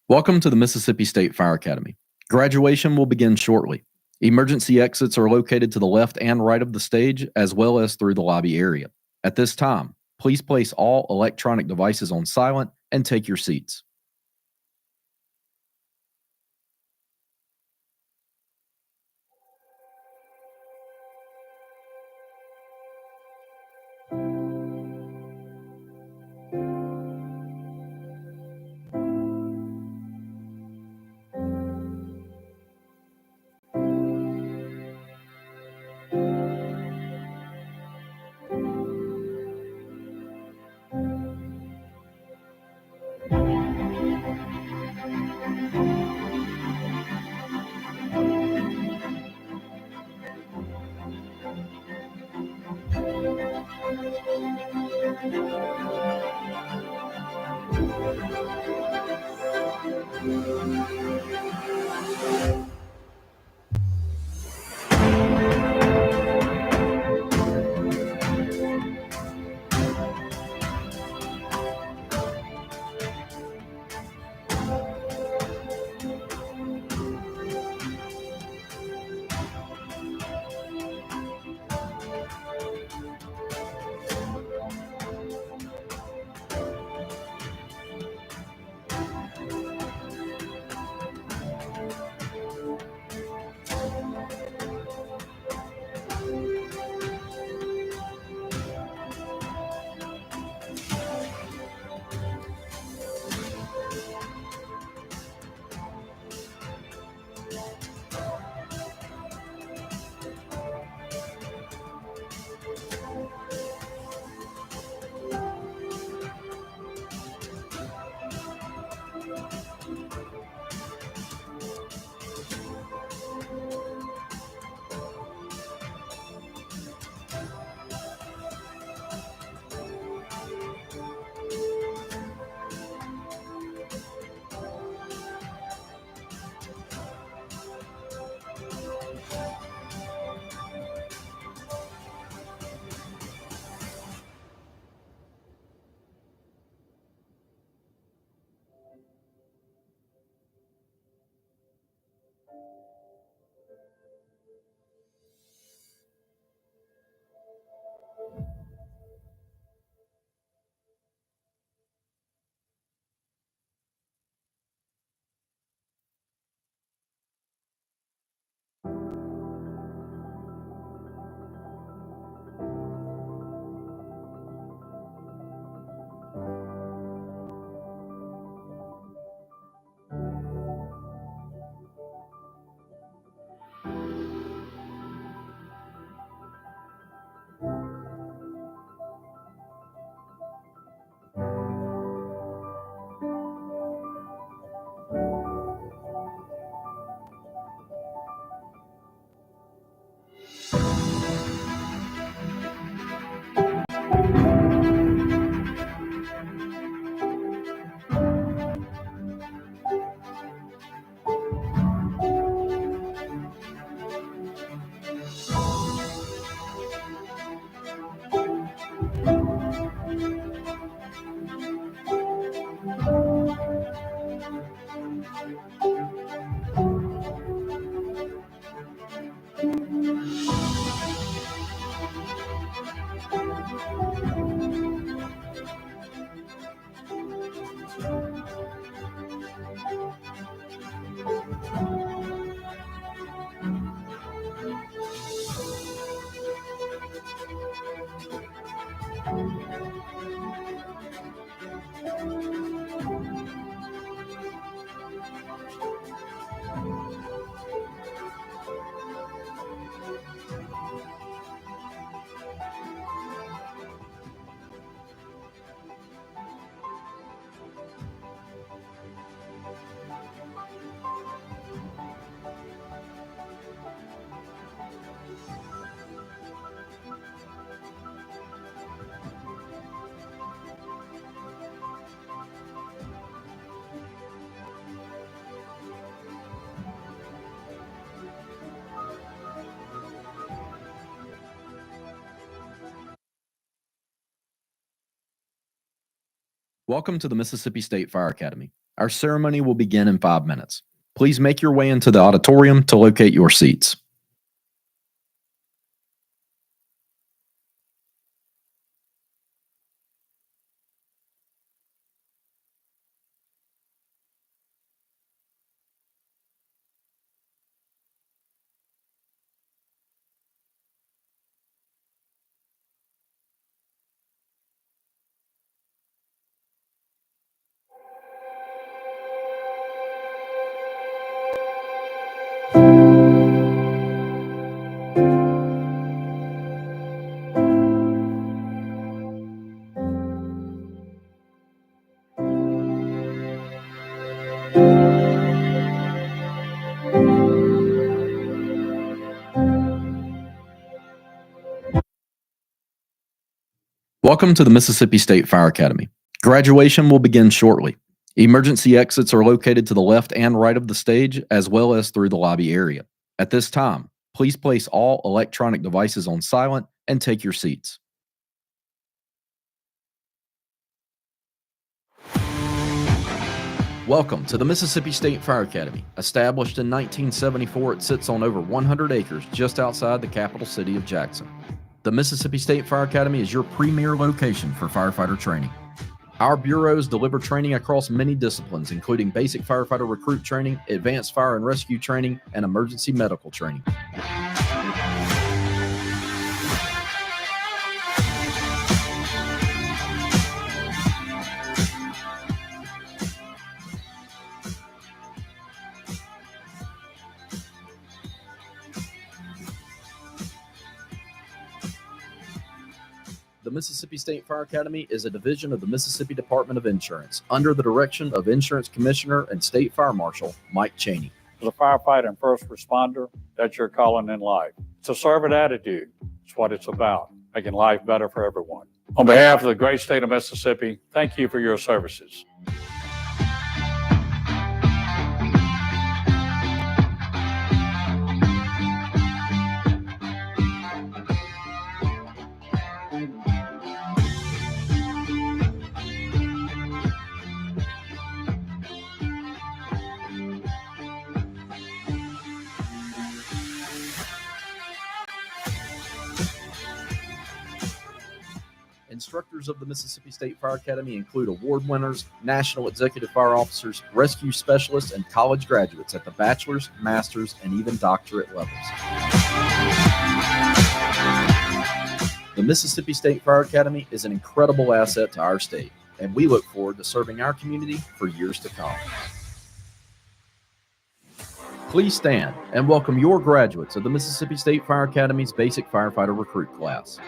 Welcome to the Mississippi State Fire Academy. Graduation will begin shortly. Emergency exits are located to the left and right of the stage, as well as through the lobby area. At this time, please place all electronic devices on silent and take your seats. Welcome to the Mississippi State Fire Academy. Our ceremony will begin in 5 minutes. Please make your way into the auditorium to locate your seats. Welcome to the Mississippi State Fire Academy. Graduation will begin shortly. Emergency exits are located to the left and right of the stage, as well as through the lobby area. At this time, please place all electronic devices on silent and take your seats. Welcome to the Mississippi State Fire Academy. Established in 1974, it sits on over 100 acres just outside the capital city of Jackson. The Mississippi State Fire Academy is your premier location for firefighter training. Our bureaus deliver training across many disciplines, including basic firefighter recruit training, advanced fire and rescue training, and emergency medical training. The Mississippi State Fire Academy is a division of the Mississippi Department of Insurance under the direction of Insurance Commissioner and State Fire Marshal Mike Cheney. As a firefighter and first responder, that's your calling in life. It's a servant attitude. It's what it's about, making life better for everyone. On behalf of the great state of Mississippi, thank you for your services. Instructors of the Mississippi State Fire Academy include award winners, national executive fire officers, rescue specialists, and college graduates at the bachelor's, master's, and even doctorate levels. The Mississippi State Fire Academy is an incredible asset to our state, and we look forward to serving our community for years to come. Please stand and welcome your graduates of the Mississippi State Fire Academy's Basic Firefighter Recruit class.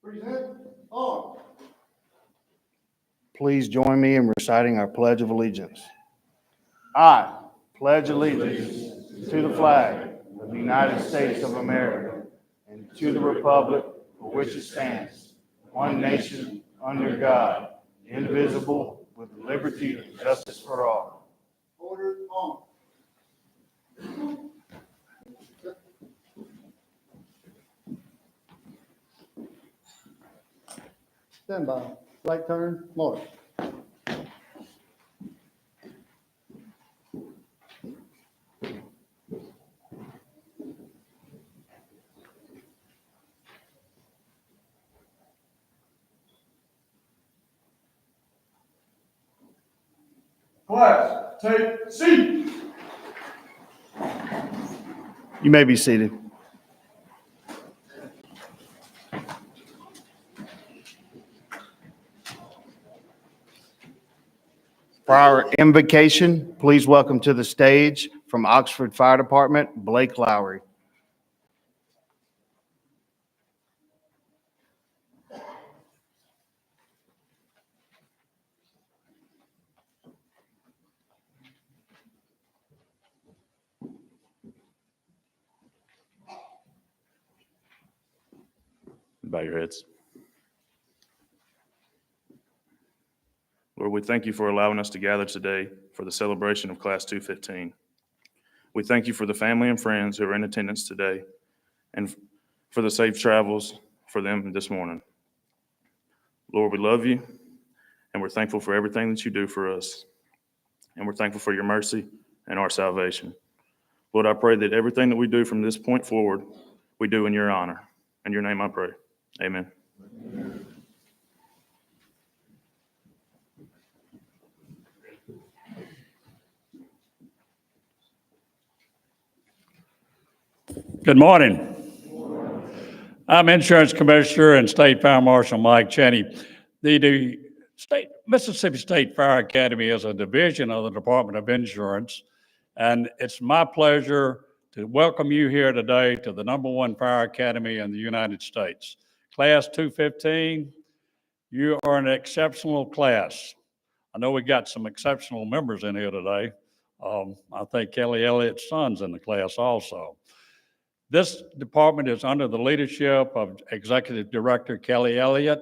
Present arms. Please join me in reciting our Pledge of Allegiance. I pledge allegiance to the flag of the United States of America and to the republic for which it stands, one nation, under God, indivisible, with liberty and justice for all. Order on. Stand by. Right turn, march. Class, take seat. You may be seated. For our invocation, please welcome to the stage from Oxford Fire Department, Blake Lowry. Bow your heads. Lord, we thank you for allowing us to gather today for the celebration of Class 215. We thank you for the family and friends who are in attendance today and for the safe travels for them this morning. Lord, we love you and we're thankful for everything that you do for us. And we're thankful for your mercy and our salvation. Lord, I pray that everything that we do from this point forward, we do in your honor. In your name I pray. Amen. Good morning. I'm Insurance Commissioner and State Fire Marshal Mike Cheney. The Mississippi State Fire Academy is a division of the Department of Insurance, and it's my pleasure to welcome you here today to the #1 fire academy in the United States. Class 215, you are an exceptional class. I know we got some exceptional members in here today. I think Kelly Elliott's son's in the class also. This department is under the leadership of Executive Director Kelly Elliott.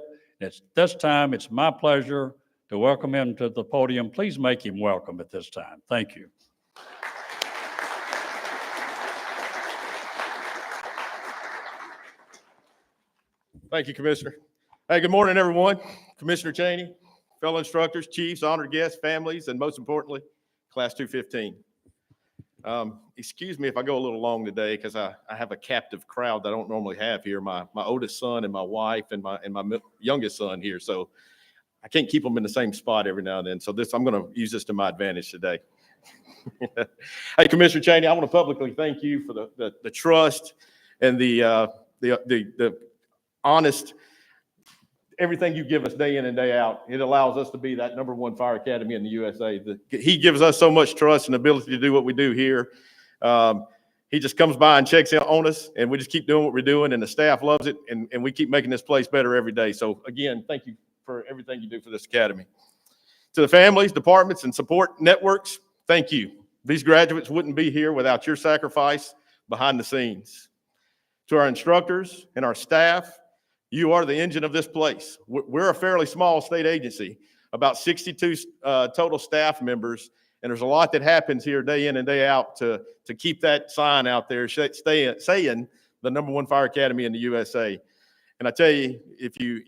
This time, it's my pleasure to welcome him to the podium. Please make him welcome at this time. Thank you. Thank you, Commissioner. Hey, good morning, everyone. Commissioner Cheney, fellow instructors, chiefs, honored guests, families, and most importantly, Class 215. Excuse me if I go a little long today because I have a captive crowd that I don't normally have here. My oldest son and my wife and my youngest son here, so I can't keep them in the same spot every now and then. So I'm going to use this to my advantage today. Hey, Commissioner Cheney, I want to publicly thank you for the trust and the honest everything you give us day in and day out. It allows us to be that #1 fire academy in the USA. He gives us so much trust and ability to do what we do here. He just comes by and checks in on us, and we just keep doing what we're doing, and the staff loves it, and we keep making this place better every day. So again, thank you for everything you do for this academy. To the families, departments, and support networks, thank you. These graduates wouldn't be here without your sacrifice behind the scenes. To our instructors and our staff, you are the engine of this place. We're a fairly small state agency, about 62 total staff members, and there's a lot that happens here day in and day out to keep that sign out there saying the #1 fire academy in the USA. And I tell you,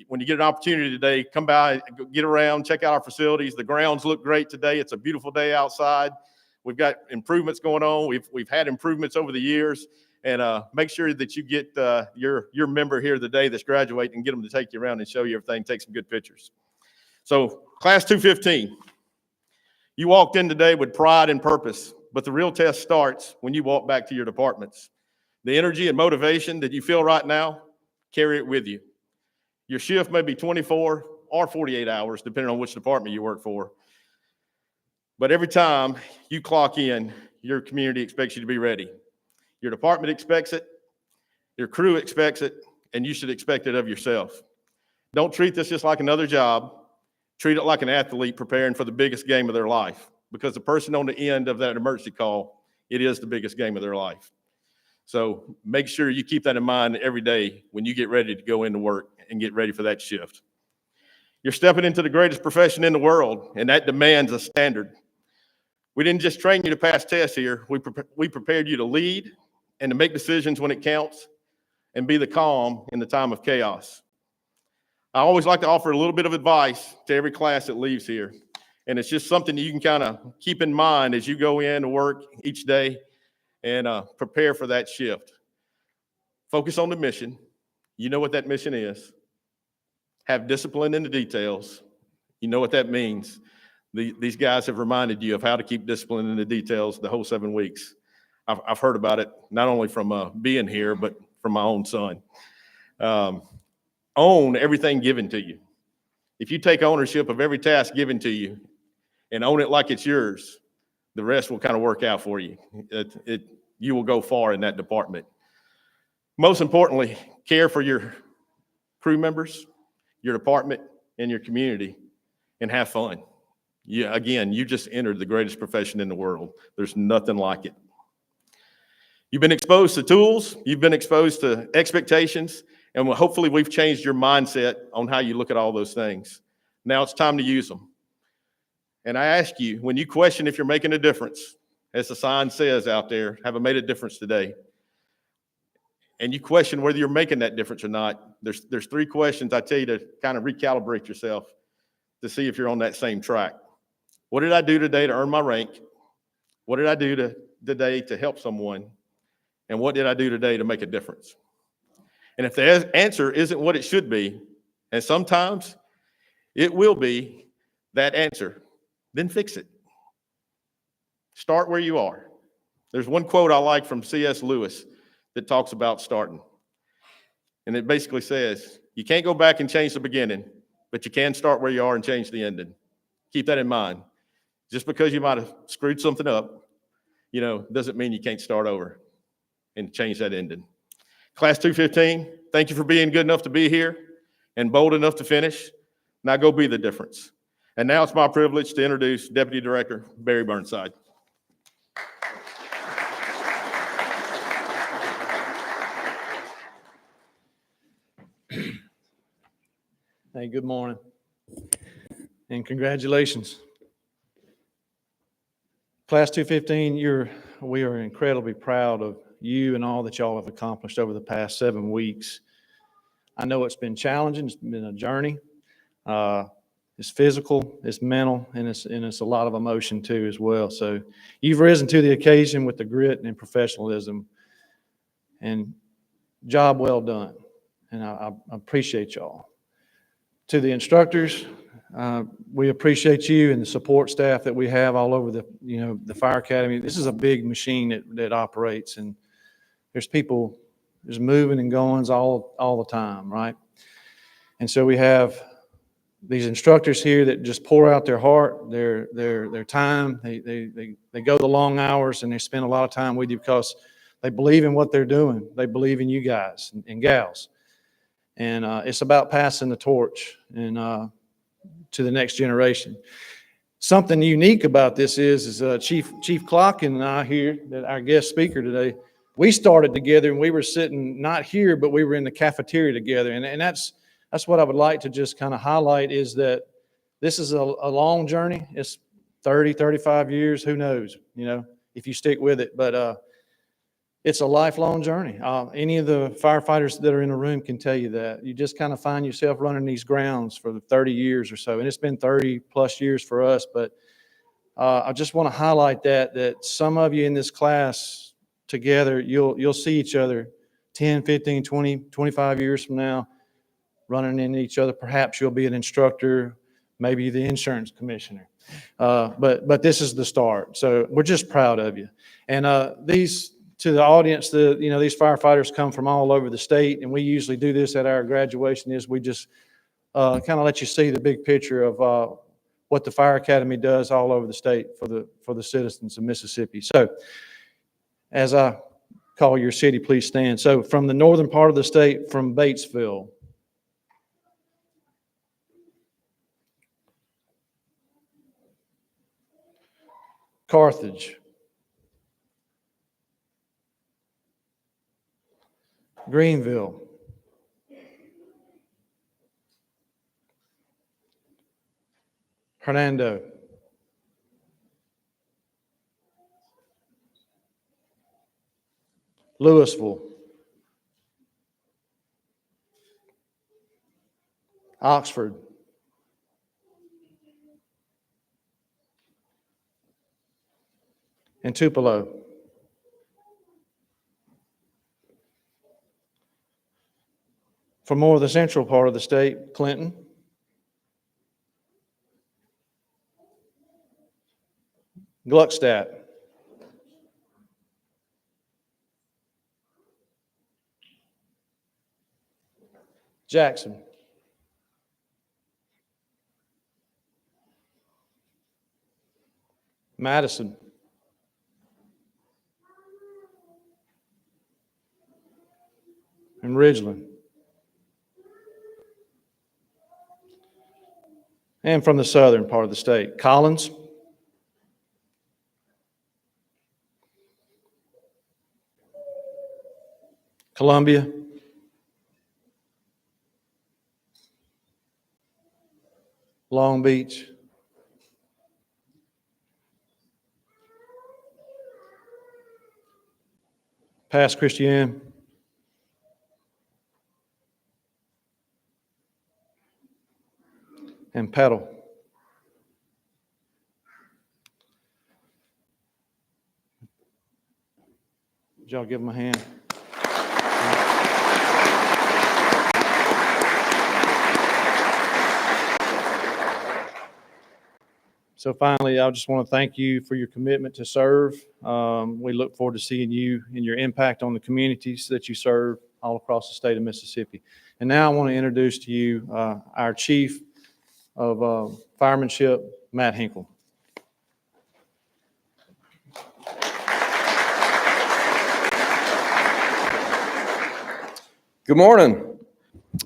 when you get an opportunity today, come by, get around, check out our facilities. The grounds look great today. It's a beautiful day outside. We've got improvements going on. We've had improvements over the years. And make sure that you get your member here today that's graduating and get them to take you around and show you everything, take some good pictures. So Class 215, you walked in today with pride and purpose, but the real test starts when you walk back to your departments. The energy and motivation that you feel right now, carry it with you. Your shift may be 24 or 48 hours, depending on which department you work for. But every time you clock in, your community expects you to be ready. Your department expects it, your crew expects it, and you should expect it of yourself. Don't treat this just like another job. Treat it like an athlete preparing for the biggest game of their life, because the person on the end of that emergency call, it is the biggest game of their life. So make sure you keep that in mind every day when you get ready to go into work and get ready for that shift. You're stepping into the greatest profession in the world, and that demands a standard. We didn't just train you to pass tests here. We prepared you to lead and to make decisions when it counts and be the calm in the time of chaos. I always like to offer a little bit of advice to every class that leaves here. And it's just something that you can kind of keep in mind as you go in to work each day and prepare for that shift. Focus on the mission. You know what that mission is. Have discipline in the details. You know what that means. These guys have reminded you of how to keep discipline in the details the whole 7 weeks. I've heard about it, not only from being here, but from my own son. Own everything given to you. If you take ownership of every task given to you and own it like it's yours, the rest will kind of work out for you. You will go far in that department. Most importantly, care for your crew members, your department, and your community, and have fun. Again, you just entered the greatest profession in the world. There's nothing like it. You've been exposed to tools, you've been exposed to expectations, and hopefully we've changed your mindset on how you look at all those things. Now it's time to use them. And I ask you, when you question if you're making a difference, as the sign says out there, have I made a difference today? And you question whether you're making that difference or not, there's 3 questions I tell you to kind of recalibrate yourself to see if you're on that same track. What did I do today to earn my rank? What did I do today to help someone? And what did I do today to make a difference? And if the answer isn't what it should be, and sometimes it will be that answer, then fix it. Start where you are. There's one quote I like from C.S. Lewis that talks about starting. And it basically says, you can't go back and change the beginning, but you can start where you are and change the ending. Keep that in mind. Just because you might have screwed something up, doesn't mean you can't start over and change that ending. Class 215, thank you for being good enough to be here and bold enough to finish. Now go be the difference. And now it's my privilege to introduce Deputy Director Barry Burnside. Hey, good morning, and congratulations. Class 215, we are incredibly proud of you and all that y'all have accomplished over the past 7 weeks. I know it's been challenging, it's been a journey. It's physical, it's mental, and it's a lot of emotion too as well. So you've risen to the occasion with the grit and professionalism, and job well done. And I appreciate y'all. To the instructors, we appreciate you and the support staff that we have all over the Fire Academy. This is a big machine that operates, and there's moving and goings all the time, right? And so we have these instructors here that just pour out their heart, their time. They go the long hours, and they spend a lot of time with you because they believe in what they're doing. They believe in you guys and gals. And it's about passing the torch and to the next generation. Something unique about this is Chief Clocken and I here, that our guest speaker today, we started together, and we were sitting not here, but we were in the cafeteria together. And that's what I would like to just kind of highlight, is that this is a long journey. It's 30, 35 years, who knows, if you stick with it. But it's a lifelong journey. Any of the firefighters that are in the room can tell you that. You just kind of find yourself running these grounds for 30 years or so. And it's been 30 plus years for us. But I just want to highlight that some of you in this class together, you'll see each other 10, 15, 20, 25 years from now, running into each other. Perhaps you'll be an instructor, maybe the insurance commissioner. But this is the start. So we're just proud of you. And to the audience, these firefighters come from all over the state, and we usually do this at our graduation. Is we just kind of let you see the big picture of what the Fire Academy does all over the state for the citizens of Mississippi. So, as I call your city, please stand. So, from the northern part of the state, from Batesville, Carthage, Greenville, Hernando, Louisville, Oxford, and Tupelo. For more of the central part of the state, Clinton, Gluckstadt, Jackson, Madison, and Ridgeland. And from the southern part of the state, Collins, Columbia, Long Beach, Pass Christian, and Petal. Would y'all give them a hand? So finally, I just want to thank you for your commitment to serve. We look forward to seeing you and your impact on the communities that you serve all across the state of Mississippi. And now I want to introduce to you our Chief of Firemanship, Matt Hinkle. Good morning.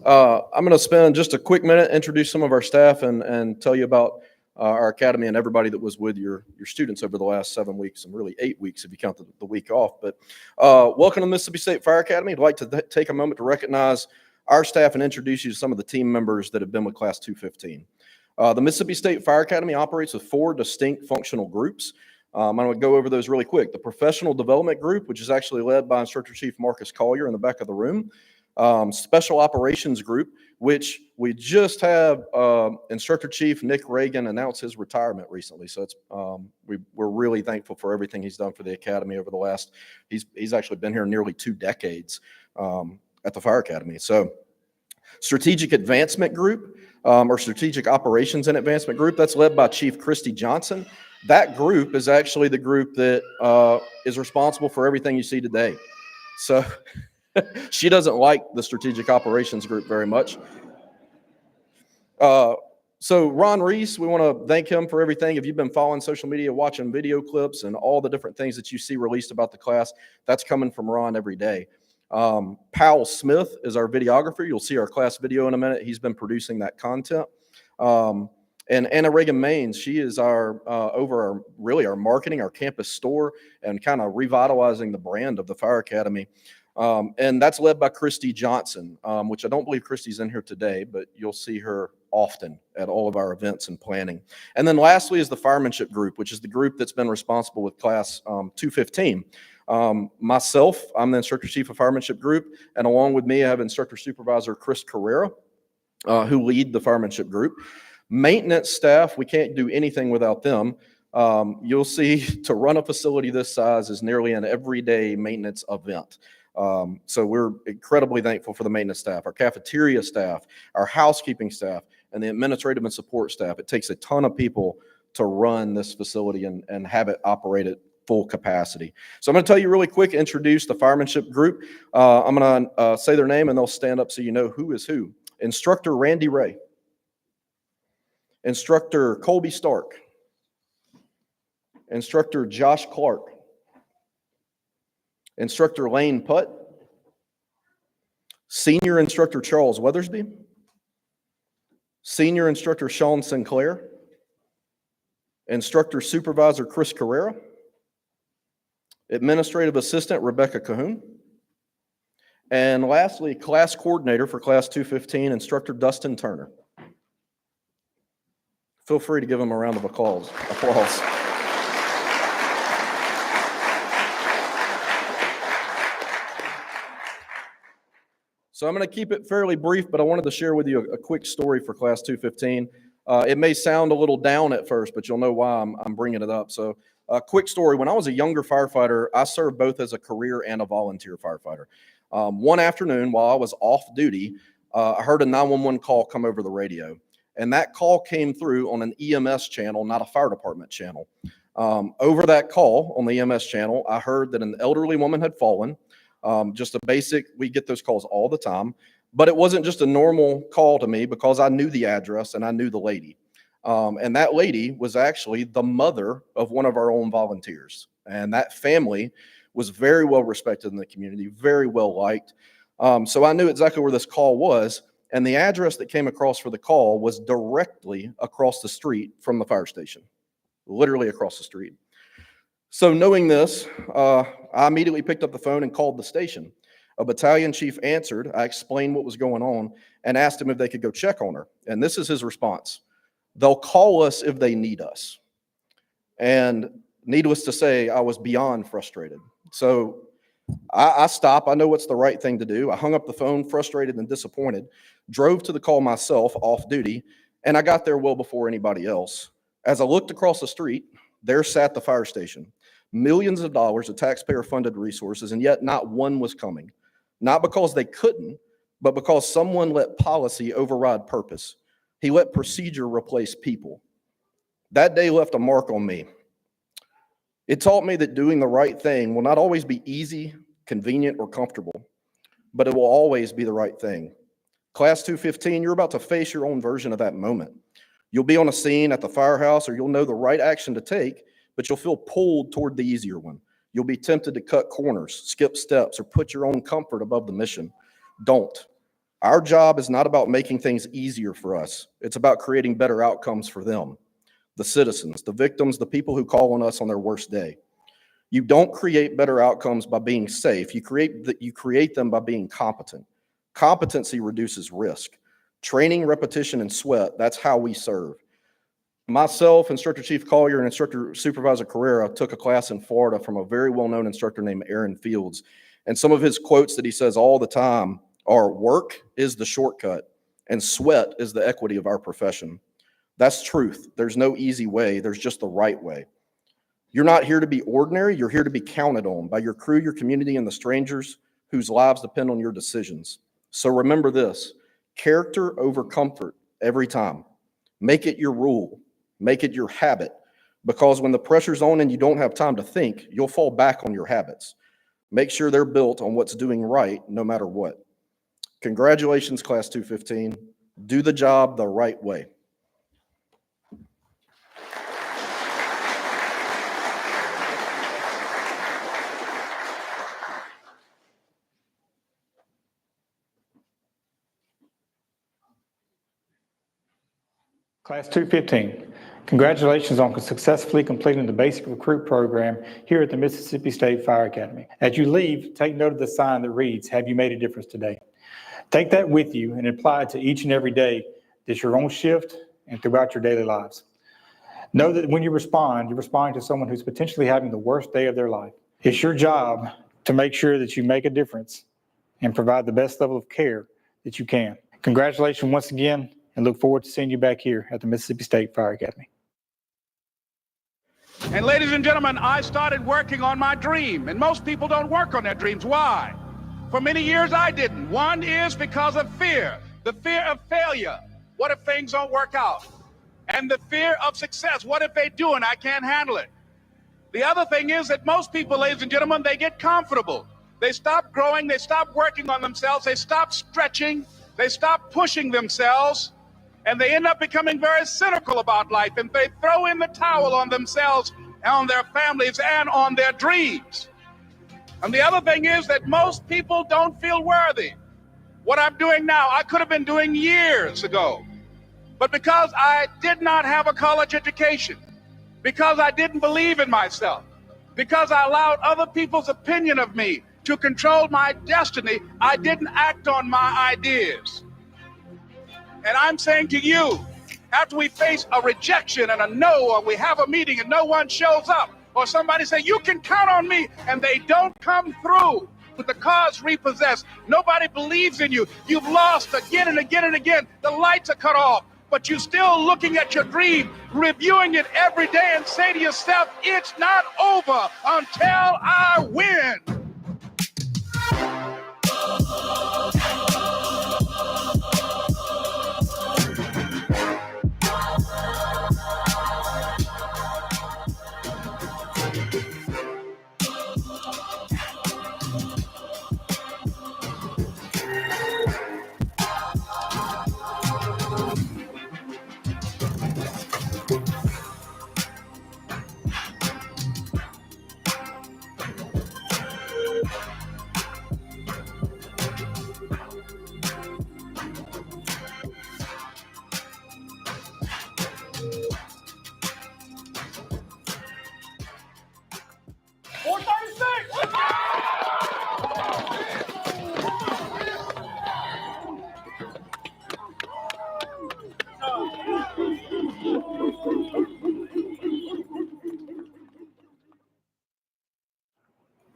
I'm going to spend just a quick minute, introduce some of our staff, and tell you about our academy and everybody that was with your students over the last 7 weeks, and really 8 weeks if you count the week off. But welcome to Mississippi State Fire Academy. I'd like to take a moment to recognize our staff and introduce you to some of the team members that have been with Class 215. The Mississippi State Fire Academy operates with 4 distinct functional groups. I'm going to go over those really quick. The Professional Development Group, which is actually led by Instructor Chief Marcus Collier in the back of the room. Special Operations Group, which we just have Instructor Chief Nick Reagan announce his retirement recently. So it's we're really thankful for everything he's done for the Academy over the last, he's actually been here nearly 2 decades at the Fire Academy. So Strategic Advancement Group, or Strategic Operations and Advancement Group, that's led by Chief Christy Johnson. That group is actually the group that is responsible for everything you see today. So she doesn't like the Strategic Operations Group very much. So Ron Reese, we want to thank him for everything. If you've been following social media, watching video clips and all the different things that you see released about the class, that's coming from Ron every day. Powell Smith is our videographer. You'll see our class video in a minute. He's been producing that content. And Anna Reagan Maines, she is our really our marketing, our campus store, and kind of revitalizing the brand of the Fire Academy. And that's led by Christy Johnson, which I don't believe Christy's in here today, but you'll see her often at all of our events and planning. And then lastly is the Firemanship Group, which is the group that's been responsible with Class 215. Myself, I'm the Instructor Chief of Firemanship Group, and along with me, I have Instructor Supervisor Chris Carrera, who lead the Firemanship Group. Maintenance staff, we can't do anything without them. You'll see to run a facility this size is nearly an everyday maintenance event. So we're incredibly thankful for the maintenance staff, our cafeteria staff, our housekeeping staff, and the administrative and support staff. It takes a ton of people to run this facility and have it operate at full capacity. So I'm going to tell you really quick, introduce the Firemanship Group. I'm going to say their name and they'll stand up so you know who is who. Instructor Randy Ray. Instructor Colby Stark. Instructor Josh Clark. Instructor Lane Putt. Senior Instructor Charles Weathersby. Senior Instructor Sean Sinclair. Instructor Supervisor Chris Carrera, Administrative Assistant Rebecca Cahoon, and lastly, Class Coordinator for Class 215, Instructor Dustin Turner. Feel free to give them a round of applause. So I'm going to keep it fairly brief, but I wanted to share with you a quick story for Class 215. It may sound a little down at first, but you'll know why I'm bringing it up. So a quick story. When I was a younger firefighter, I served both as a career and a volunteer firefighter. One afternoon while I was off duty, I heard a 911 call come over the radio. And that call came through on an EMS channel, not a fire department channel. Over that call on the EMS channel, I heard that an elderly woman had fallen. Just a basic, we get those calls all the time. But it wasn't just a normal call to me because I knew the address and I knew the lady. And that lady was actually the mother of one of our own volunteers. And that family was very well respected in the community, very well liked. So I knew exactly where this call was. And the address that came across for the call was directly across the street from the fire station, literally across the street. So knowing this, I immediately picked up the phone and called the station. A battalion chief answered. I explained what was going on and asked him if they could go check on her. And this is his response. They'll call us if they need us. And needless to say, I was beyond frustrated. So I stopped. I know what's the right thing to do. I hung up the phone, frustrated and disappointed, drove to the call myself off duty, and I got there well before anybody else. As I looked across the street, there sat the fire station. Millions of dollars of taxpayer-funded resources, and yet not one was coming. Not because they couldn't, but because someone let policy override purpose. He let procedure replace people. That day left a mark on me. It taught me that doing the right thing will not always be easy, convenient, or comfortable, but it will always be the right thing. Class 215, you're about to face your own version of that moment. You'll be on a scene at the firehouse, or you'll know the right action to take, but you'll feel pulled toward the easier one. You'll be tempted to cut corners, skip steps, or put your own comfort above the mission. Don't. Our job is not about making things easier for us. It's about creating better outcomes for them, the citizens, the victims, the people who call on us on their worst day. You don't create better outcomes by being safe. You create them by being competent. Competency reduces risk. Training, repetition, and sweat, that's how we serve. Myself, Instructor Chief Collier, and Instructor Supervisor Carrera took a class in Florida from a very well-known instructor named Aaron Fields. And some of his quotes that he says all the time are, work is the shortcut, and sweat is the equity of our profession. That's truth. There's no easy way. There's just the right way. You're not here to be ordinary. You're here to be counted on by your crew, your community, and the strangers whose lives depend on your decisions. So remember this, character over comfort every time. Make it your rule. Make it your habit. Because when the pressure's on and you don't have time to think, you'll fall back on your habits. Make sure they're built on what's doing right, no matter what. Congratulations, Class 215. Do the job the right way. Class 215, congratulations on successfully completing the basic recruit program here at the Mississippi State Fire Academy. As you leave, take note of the sign that reads, "Have you made a difference today?" Take that with you and apply it to each and every day that's your own shift and throughout your daily lives. Know that when you're responding to someone who's potentially having the worst day of their life. It's your job to make sure that you make a difference and provide the best level of care that you can. Congratulations once again, and look forward to seeing you back here at the Mississippi State Fire Academy. And ladies and gentlemen, I started working on my dream, and most people don't work on their dreams. Why? For many years I didn't. One is because of fear, the fear of failure. What if things don't work out? And the fear of success. What if they do and I can't handle it? The other thing is that most people, ladies and gentlemen, they get comfortable. They stop growing, they stop working on themselves, they stop stretching, they stop pushing themselves, and they end up becoming very cynical about life, and they throw in the towel on themselves, on their families, and on their dreams. And the other thing is that most people don't feel worthy. What I'm doing now, I could have been doing years ago. But because I did not have a college education, because I didn't believe in myself, because I allowed other people's opinion of me to control my destiny. I didn't act on my ideas. And I'm saying to you, after we face a rejection and a no, or we have a meeting and no one shows up, or somebody say, you can count on me, and they don't come through with the cause repossessed, nobody believes in you, you've lost again and again and again, the lights are cut off, but you're still looking at your dream, reviewing it every day, and say to yourself, it's not over until I win.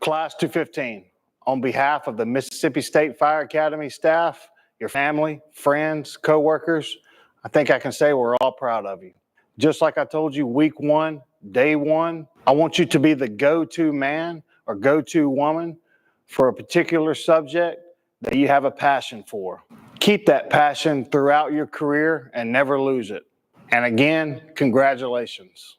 Class 215, on behalf of the Mississippi State Fire Academy staff, your family, friends, coworkers, I think I can say we're all proud of you. Just like I told you week one, day one, I want you to be the go-to man or go-to woman for a particular subject that you have a passion for. Keep that passion throughout your career and never lose it. And again, congratulations.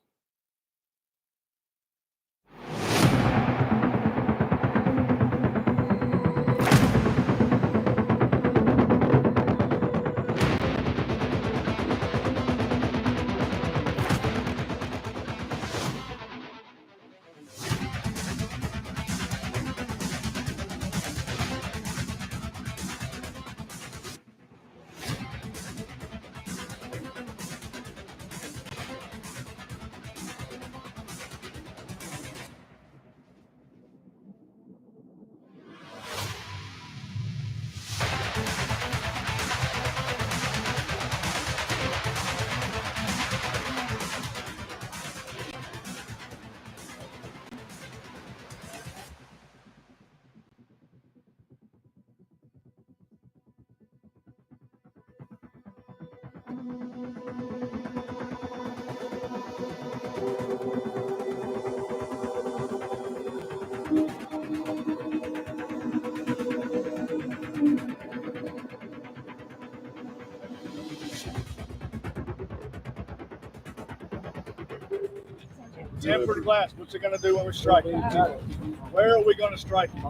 Tempered glass, what's it gonna do when we strike it? Where are we gonna strike it?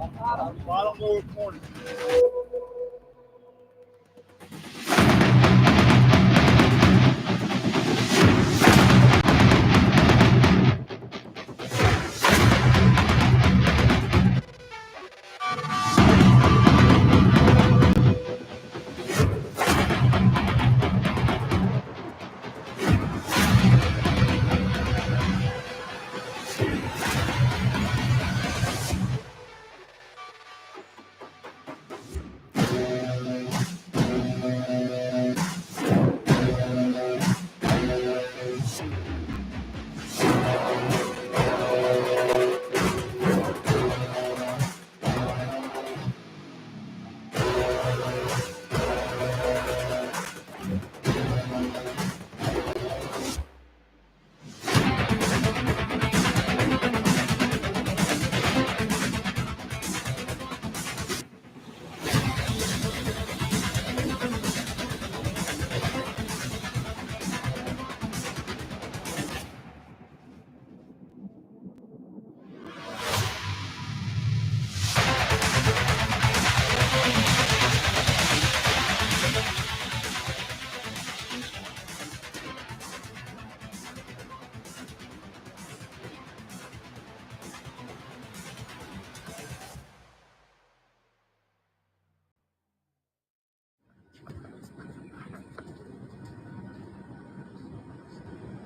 Bottom lower corner.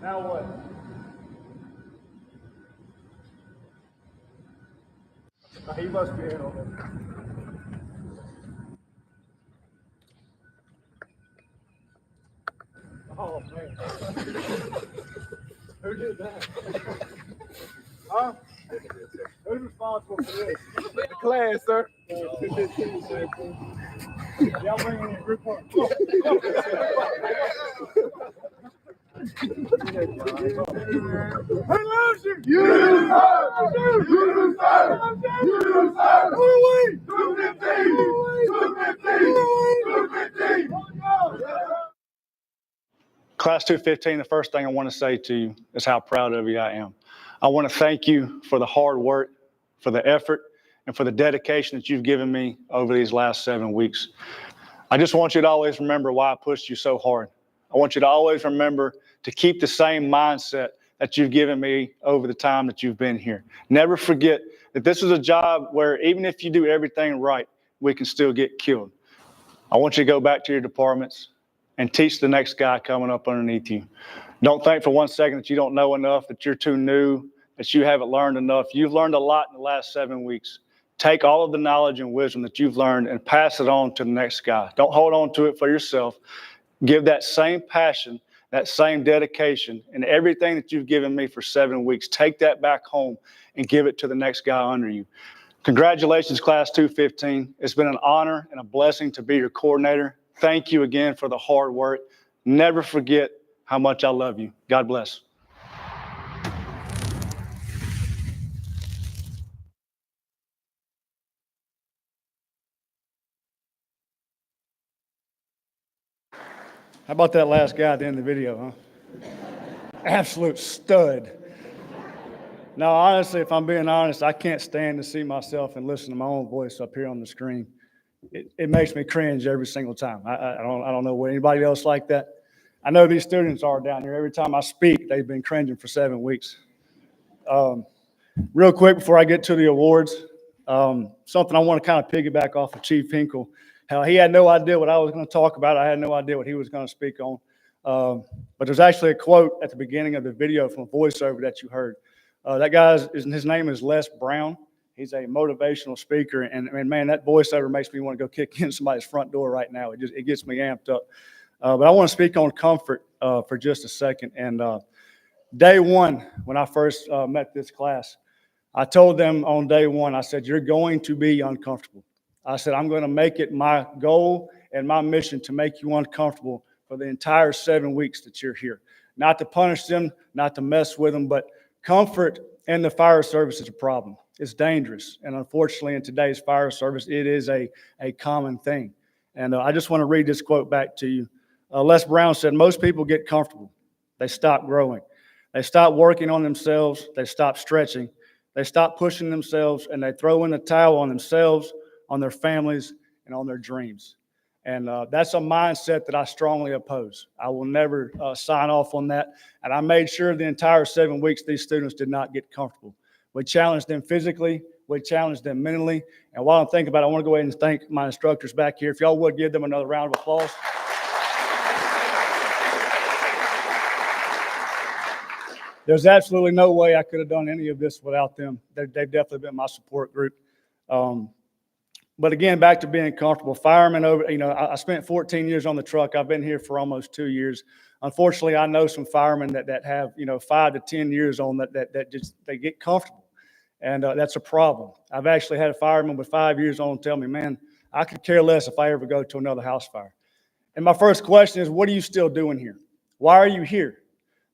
Now what? He must be in on it. Oh, man. Who did that? Huh? Who's responsible for this? The class, sir. Y'all bring in your group one. Who loves you? You deserve! You deserve! You deserve! Who are we? 215! 215! 215! Class 215, the first thing I want to say to you is how proud of you I am. I want to thank you for the hard work, for the effort, and for the dedication that you've given me over these last 7 weeks. I just want you to always remember why I pushed you so hard. I want you to always remember to keep the same mindset that you've given me over the time that you've been here. Never forget that this is a job where even if you do everything right, we can still get killed. I want you to go back to your departments and teach the next guy coming up underneath you. Don't think for 1 second that you don't know enough, that you're too new, that you haven't learned enough. You've learned a lot in the last 7 weeks. Take all of the knowledge and wisdom that you've learned and pass it on to the next guy. Don't hold on to it for yourself. Give that same passion, that same dedication, and everything that you've given me for 7 weeks. Take that back home and give it to the next guy under you. Congratulations, Class 215. It's been an honor and a blessing to be your coordinator. Thank you again for the hard work. Never forget how much I love you. God bless. How about that last guy at the end of the video, huh? Absolute stud. Now, honestly, if I'm being honest, I can't stand to see myself and listen to my own voice up here on the screen. It makes me cringe every single time. I don't know what anybody else like that. I know these students are down here. Every time I speak, they've been cringing for 7 weeks. Real quick before I get to the awards, something I want to kind of piggyback off of Chief Hinkle. How he had no idea what I was going to talk about. I had no idea what he was going to speak on. But there's actually a quote at the beginning of the video from a voiceover that you heard. That guy's his name is Les Brown. He's a motivational speaker, and man, that voiceover makes me want to go kick in somebody's front door right now. It gets me amped up. But I want to speak on comfort for just a second. And day one, when I first met this class, I told them on day one, I said, you're going to be uncomfortable. I said, I'm going to make it my goal and my mission to make you uncomfortable for the entire 7 weeks that you're here. Not to punish them, not to mess with them, but comfort in the fire service is a problem. It's dangerous. And unfortunately, in today's fire service, it is a common thing. And I just want to read this quote back to you. Les Brown said, most people get comfortable. They stop growing. They stop working on themselves. They stop stretching. They stop pushing themselves, and they throw in the towel on themselves, on their families, and on their dreams. And that's a mindset that I strongly oppose. I will never sign off on that. And I made sure the entire 7 weeks these students did not get comfortable. We challenged them physically. We challenged them mentally. And while I'm thinking about it, I want to go ahead and thank my instructors back here. If y'all would give them another round of applause. There's absolutely no way I could have done any of this without them. They've definitely been my support group. But again, back to being comfortable. Firemen I spent 14 years on the truck. I've been here for almost 2 years. Unfortunately, I know some firemen that have 5 to 10 years on that just they get comfortable, and that's a problem. I've actually had a fireman with 5 years on tell me, man, I could care less if I ever go to another house fire. And my first question is, what are you still doing here? Why are you here?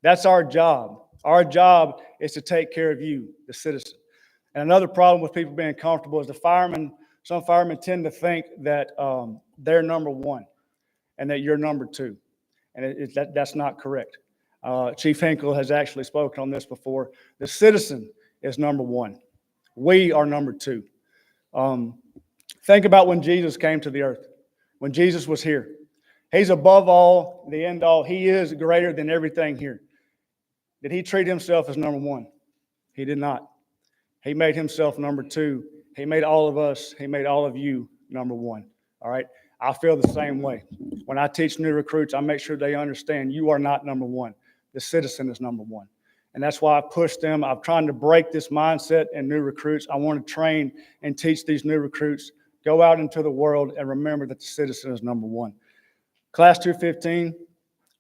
That's our job. Our job is to take care of you, the citizen. And another problem with people being comfortable is some firemen tend to think that they're number one and that you're number two. And that's not correct. Chief Hinkle has actually spoken on this before. The citizen is number one. We are number two. Think about when Jesus came to the earth, when Jesus was here. He's above all, the end all. He is greater than everything here. Did he treat himself as number one? He did not. He made himself number two. He made all of us, he made all of you number one. All right? I feel the same way. When I teach new recruits, I make sure they understand you are not number one. The citizen is number one. And that's why I push them. I'm trying to break this mindset in new recruits. I want to train and teach these new recruits. Go out into the world and remember that the citizen is number one. Class 215,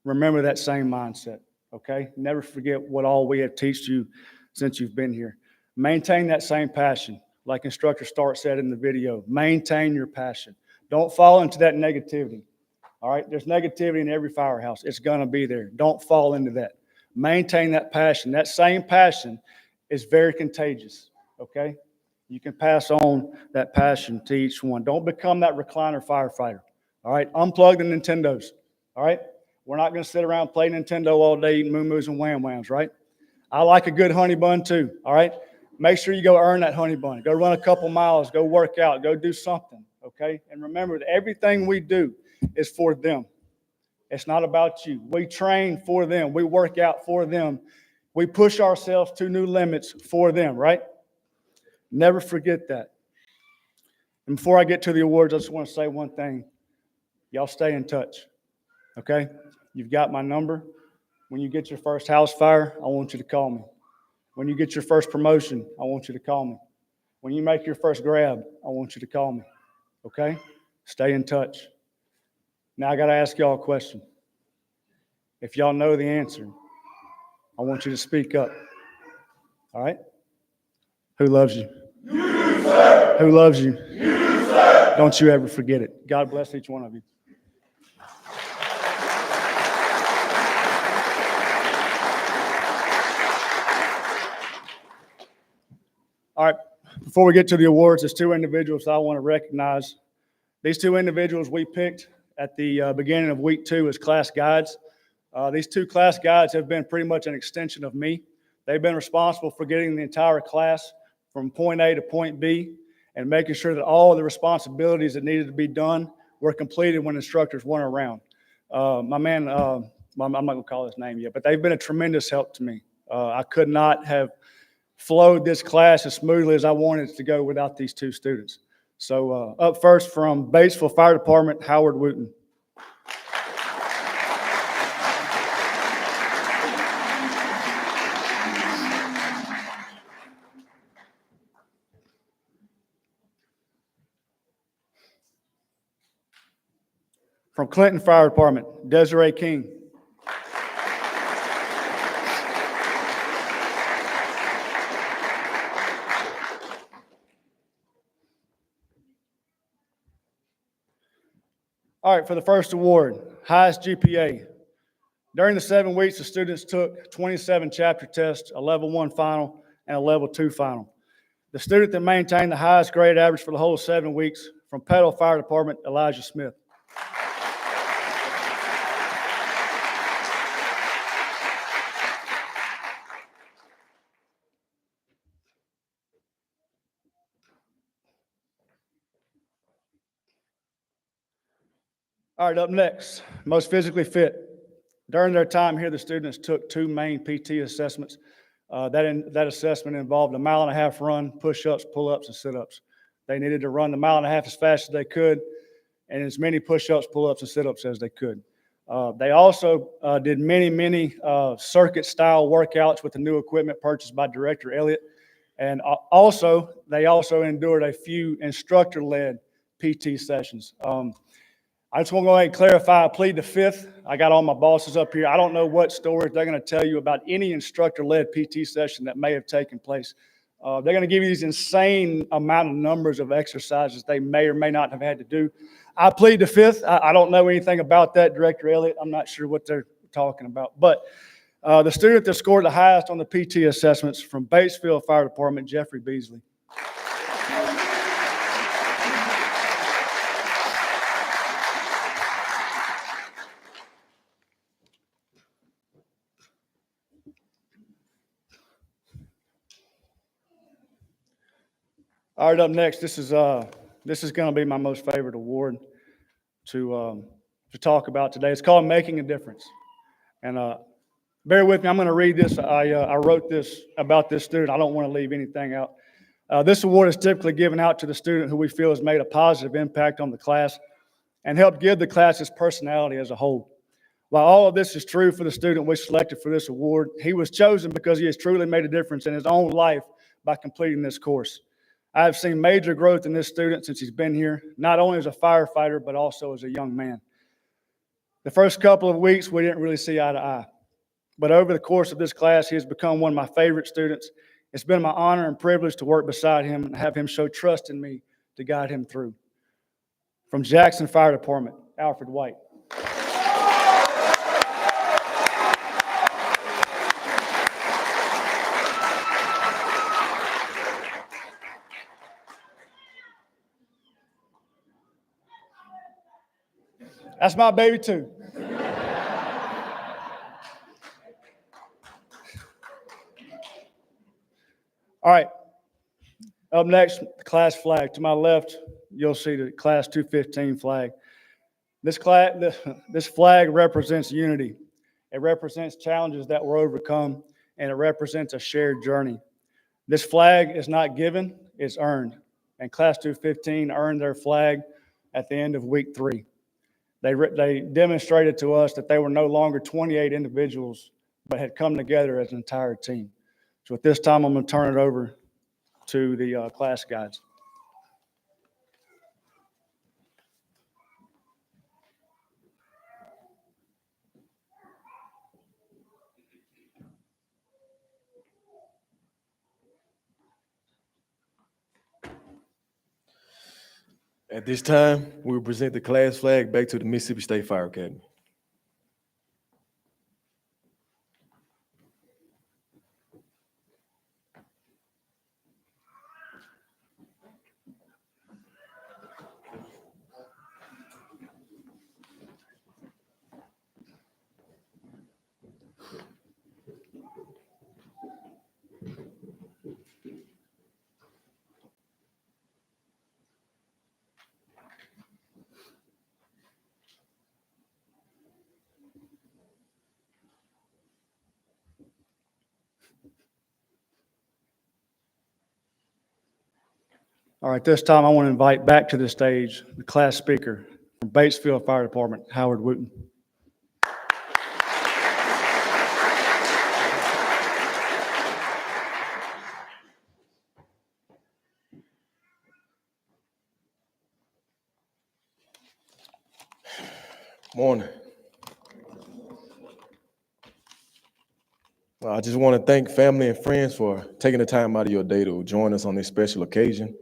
remember that same mindset, okay? Never forget what all we have taught you since you've been here. Maintain that same passion. Like Instructor Stark said in the video, maintain your passion. Don't fall into that negativity, all right? There's negativity in every firehouse. It's going to be there. Don't fall into that. Maintain that passion. That same passion is very contagious, okay? You can pass on that passion to each one. Don't become that recliner firefighter, all right? Unplug the Nintendos, all right? We're not going to sit around playing Nintendo all day, eating moo-moos and wham-whams, right? I like a good honey bun too, all right? Make sure you go earn that honey bun. Go run a couple miles, go work out, go do something, okay? And remember that everything we do is for them. It's not about you. We train for them. We work out for them. We push ourselves to new limits for them, right? Never forget that. And before I get to the awards, I just want to say one thing. Y'all stay in touch, okay? You've got my number. When you get your first house fire, I want you to call me. When you get your first promotion, I want you to call me. When you make your first grab, I want you to call me, okay? Stay in touch. Now I got to ask y'all a question. If y'all know the answer, I want you to speak up, all right? Who loves you? You, sir. Who loves you? You, sir. Don't you ever forget it. God bless each one of you. All right, before we get to the awards, there's two individuals I want to recognize. These two individuals we picked at the beginning of week 2 as class guides. These two class guides have been pretty much an extension of me. They've been responsible for getting the entire class from point A to point B and making sure that all of the responsibilities that needed to be done were completed when instructors weren't around. My man, I'm not going to call his name yet, but they've been a tremendous help to me. I could not have flowed this class as smoothly as I wanted it to go without these two students. So up first from Batesville Fire Department, Howard Wooten. From Clinton Fire Department, Desiree King. All right, for the first award, highest GPA. During the 7 weeks, the students took 27 chapter tests, a level 1 final, and a level 2 final. The student that maintained the highest grade average for the whole 7 weeks, from Petal Fire Department, Elijah Smith. All right, up next, most physically fit. During their time here, the students took 2 main PT assessments. That assessment involved a 1.5 mile run, push-ups, pull-ups, and sit-ups. They needed to run the 1.5 mile as fast as they could and as many push-ups, pull-ups, and sit-ups as they could. They also did many circuit-style workouts with the new equipment purchased by Director Elliott. And they also endured a few instructor-led PT sessions. I just want to go ahead and clarify, I plead the fifth. I got all my bosses up here. I don't know what stories they're going to tell you about any instructor-led PT session that may have taken place. They're going to give you these insane amount of numbers of exercises they may or may not have had to do. I plead the fifth. I don't know anything about that, Director Elliott. I'm not sure what they're talking about. But the student that scored the highest on the PT assessments from Batesville Fire Department, Jeffrey Beasley. All right, up next, this is going to be my most favorite award to talk about today. It's called Making a Difference. And bear with me, I'm going to read this. I wrote this about this student. I don't want to leave anything out. This award is typically given out to the student who we feel has made a positive impact on the class and helped give the class its personality as a whole. While all of this is true for the student we selected for this award, he was chosen because he has truly made a difference in his own life by completing this course. I have seen major growth in this student since he's been here, not only as a firefighter, but also as a young man. The first couple of weeks, we didn't really see eye to eye. But over the course of this class, he has become one of my favorite students. It's been my honor and privilege to work beside him and have him show trust in me to guide him through. From Jackson Fire Department, Alfred White. That's my baby too. All right. Up next, the class flag. To my left, you'll see the class 215 flag. This flag represents unity. It represents challenges that were overcome, and it represents a shared journey. This flag is not given, it's earned. And class 215 earned their flag at the end of week 3. They demonstrated to us that they were no longer 28 individuals, but had come together as an entire team. So at this time, I'm going to turn it over to the class guides. At this time, we will present the class flag back to the Mississippi State Fire Academy. All right, this time I want to invite back to the stage the class speaker from Batesville Fire Department, Howard Wooten. Morning. I just want to thank family and friends for taking the time out of your day to join us on this special occasion.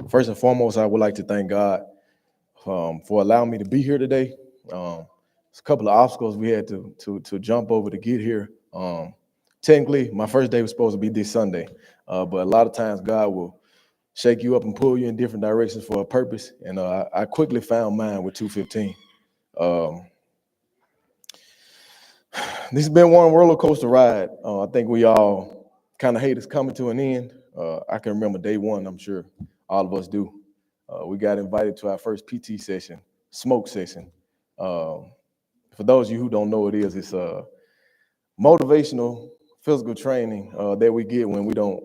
First and foremost, I would like to thank God for allowing me to be here today. It's a couple of obstacles we had to jump over to get here. Technically, my first day was supposed to be this Sunday, but a lot of times God will shake you up and pull you in different directions for a purpose, and I quickly found mine with 215. This has been one roller coaster ride. I think we all kind of hate it's coming to an end. I can remember day one, I'm sure all of us do. We got invited to our first PT session, smoke session. For those of you who don't know what it is, it's a motivational physical training that we get when we don't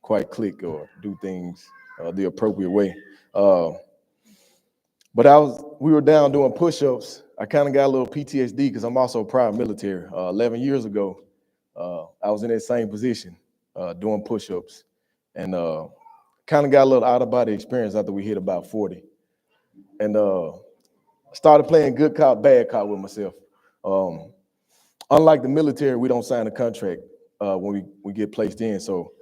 quite click or do things the appropriate way. But we were down doing push-ups. I kind of got a little PTSD because I'm also prior military. 11 years ago, I was in that same position doing push-ups, and kind of got a little out-of-body experience after we hit about 40. And started playing good cop, bad cop with myself. Unlike the military, we don't sign a contract when we get placed in. So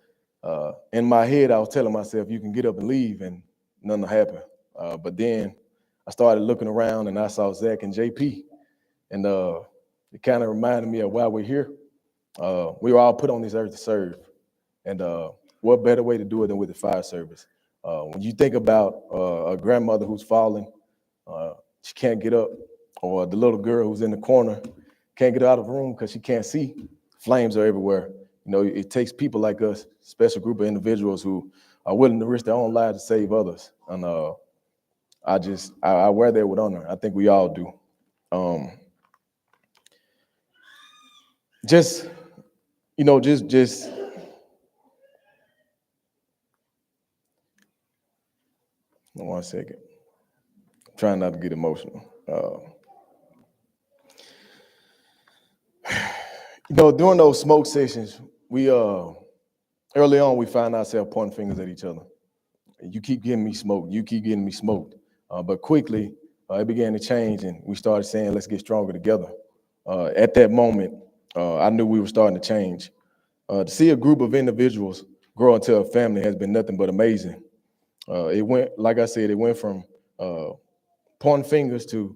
in my head, I was telling myself, you can get up and leave and nothing will happen. But then I started looking around and I saw Zach and JP, and it kind of reminded me of why we're here. We were all put on this earth to serve, and what better way to do it than with the fire service? When you think about a grandmother who's falling, she can't get up, or the little girl who's in the corner can't get out of the room because she can't see, flames are everywhere. You know, it takes people like us, special group of individuals who are willing to risk their own lives to save others. And I wear that with honor. I think we all do. Just one second. I'm trying not to get emotional. During those smoke sessions, we early on we found ourselves pointing fingers at each other. You keep getting me smoked. You keep getting me smoked. But quickly, it began to change, and we started saying, "Let's get stronger together." At that moment, I knew we were starting to change. To see a group of individuals grow into a family has been nothing but amazing. It went, like I said, it went from pointing fingers to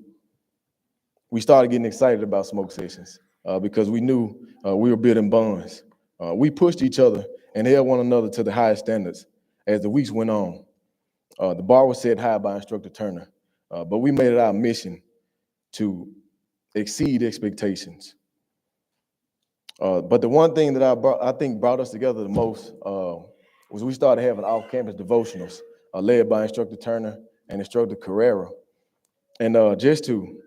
we started getting excited about smoke sessions because we knew we were building bonds. We pushed each other and held one another to the highest standards as the weeks went on. The bar was set high by Instructor Turner, but we made it our mission to exceed expectations. But the one thing that I think brought us together the most was we started having off-campus devotionals led by Instructor Turner and Instructor Carrera. And just to,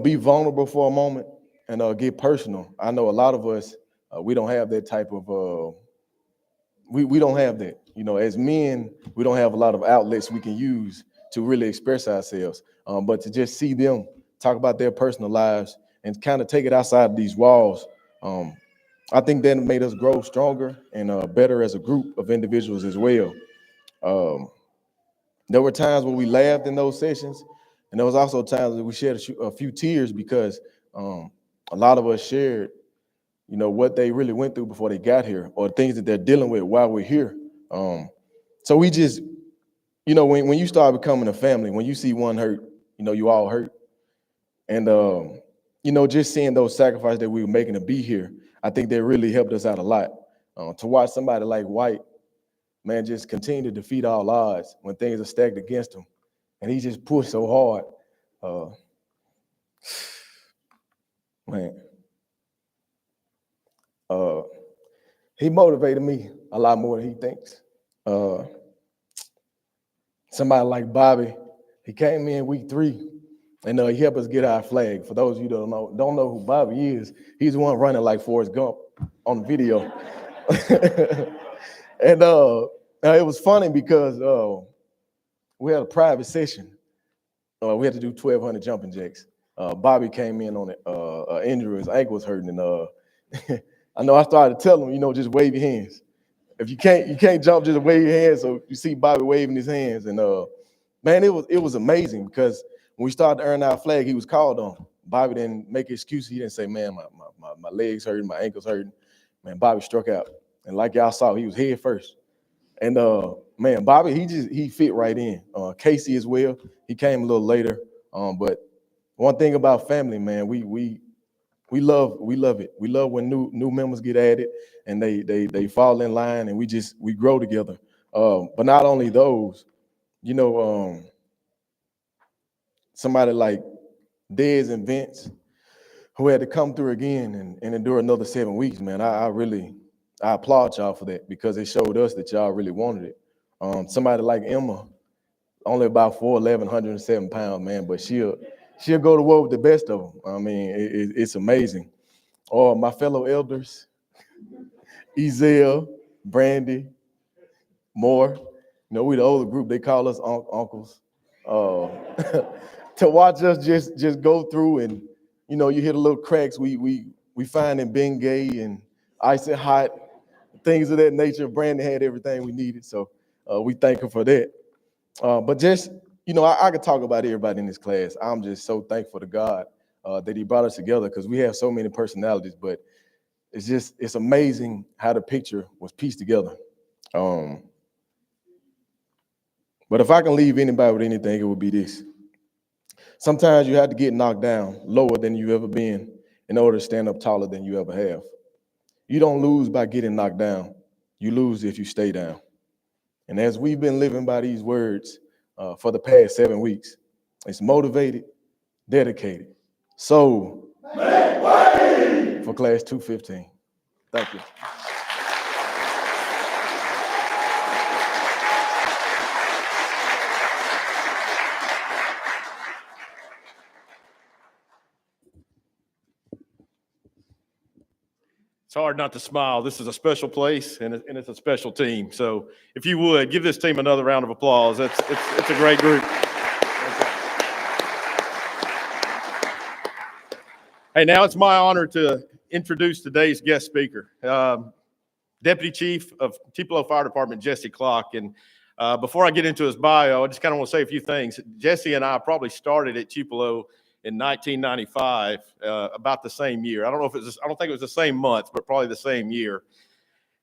be vulnerable for a moment and get personal. I know a lot of us, we don't have that type of, we don't have that. As men, we don't have a lot of outlets we can use to really express ourselves. But to just see them talk about their personal lives and kind of take it outside of these walls, I think that made us grow stronger and better as a group of individuals as well. There were times when we laughed in those sessions, and there was also times that we shed a few tears because a lot of us shared, what they really went through before they got here, or things that they're dealing with while we're here. So we just, when you start becoming a family, when you see one hurt, you all hurt. And just seeing those sacrifices that we were making to be here, I think that really helped us out a lot. To watch somebody like White, man, just continue to defeat all odds when things are stacked against him. And he just pushed so hard. He motivated me a lot more than he thinks. Somebody like Bobby, he came in week 3, and he helped us get our flag. For those of you that don't know who Bobby is, he's the one running like Forrest Gump on the video. And it was funny because we had a private session. We had to do 1,200 jumping jacks. Bobby came in on an injury, his ankle was hurting, and I know I started to tell him, just wave your hands. If you can't jump, just wave your hands. So you see Bobby waving his hands, and man, it was amazing because when we started to earn our flag, he was called on. Bobby didn't make excuses. He didn't say, "Man, my legs hurting, my ankles hurting." Man, Bobby struck out, and like y'all saw, he was head first. And man, Bobby, he fit right in. Casey as well. He came a little later. But one thing about family, man, we love it. We love when new members get added and they fall in line and we grow together. But not only those, somebody like Dez and Vince, who had to come through again and endure another 7 weeks, man. I applaud y'all for that because it showed us that y'all really wanted it. Somebody like Emma, only about 4'11", 107 pounds, man, but she'll go to war with the best of them. I mean, it's amazing. Or my fellow elders, Ezel, Brandy, Moore. We the older group, they call us uncles. To watch us just go through and, you hit a little cracks. We find in Bengay and Ice and Hot, things of that nature. Brandy had everything we needed, so we thank her for that. But just, I could talk about everybody in this class. I'm just so thankful to God that he brought us together because we have so many personalities, but it's amazing how the picture was pieced together. But if I can leave anybody with anything, it would be this. Sometimes you have to get knocked down lower than you've ever been in order to stand up taller than you ever have. You don't lose by getting knocked down. You lose if you stay down. And as we've been living by these words for the past 7 weeks, it's motivated, dedicated. So, make way for class 215. Thank you. It's hard not to smile. This is a special place, and it's a special team. So if you would, give this team another round of applause. It's a great group. Hey, now it's my honor to introduce today's guest speaker, Deputy Chief of Tupelo Fire Department, Jesse Clark. And before I get into his bio, I just kind of want to say a few things. Jesse and I probably started at Tupelo in 1995, about the same year. I don't think it was the same month, but probably the same year.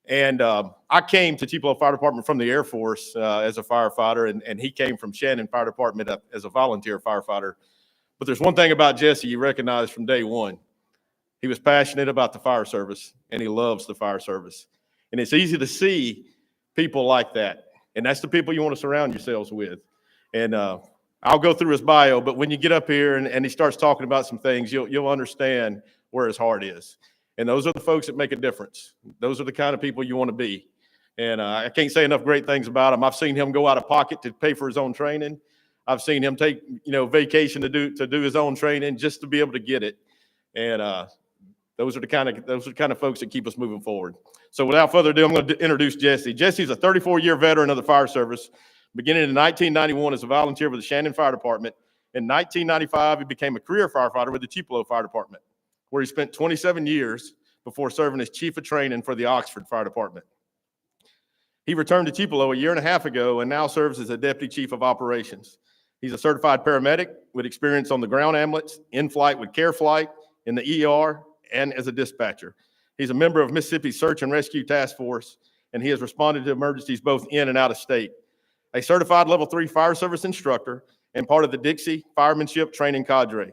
And I came to Tupelo Fire Department from the Air Force as a firefighter, and he came from Shannon Fire Department as a volunteer firefighter. But there's one thing about Jesse you recognize from day one. He was passionate about the fire service, and he loves the fire service. And it's easy to see people like that. And that's the people you want to surround yourselves with. And I'll go through his bio, but when you get up here and he starts talking about some things, you'll understand where his heart is. And those are the folks that make a difference. Those are the kind of people you want to be. And I can't say enough great things about him. I've seen him go out of pocket to pay for his own training. I've seen him take, vacation to do his own training just to be able to get it. And those are the kind of folks that keep us moving forward. So without further ado, I'm going to introduce Jesse. Jesse's a 34-year veteran of the fire service, beginning in 1991 as a volunteer with the Shannon Fire Department. In 1995, he became a career firefighter with the Tupelo Fire Department, where he spent 27 years before serving as chief of training for the Oxford Fire Department. He returned to Tupelo a year and a half ago and now serves as a deputy chief of operations. He's a certified paramedic with experience on the ground ambulance, in flight with care flight, in the ER, and as a dispatcher. He's a member of Mississippi's Search and Rescue Task Force, and he has responded to emergencies both in and out of state. A certified level 3 fire service instructor and part of the Dixie Firemanship Training Cadre.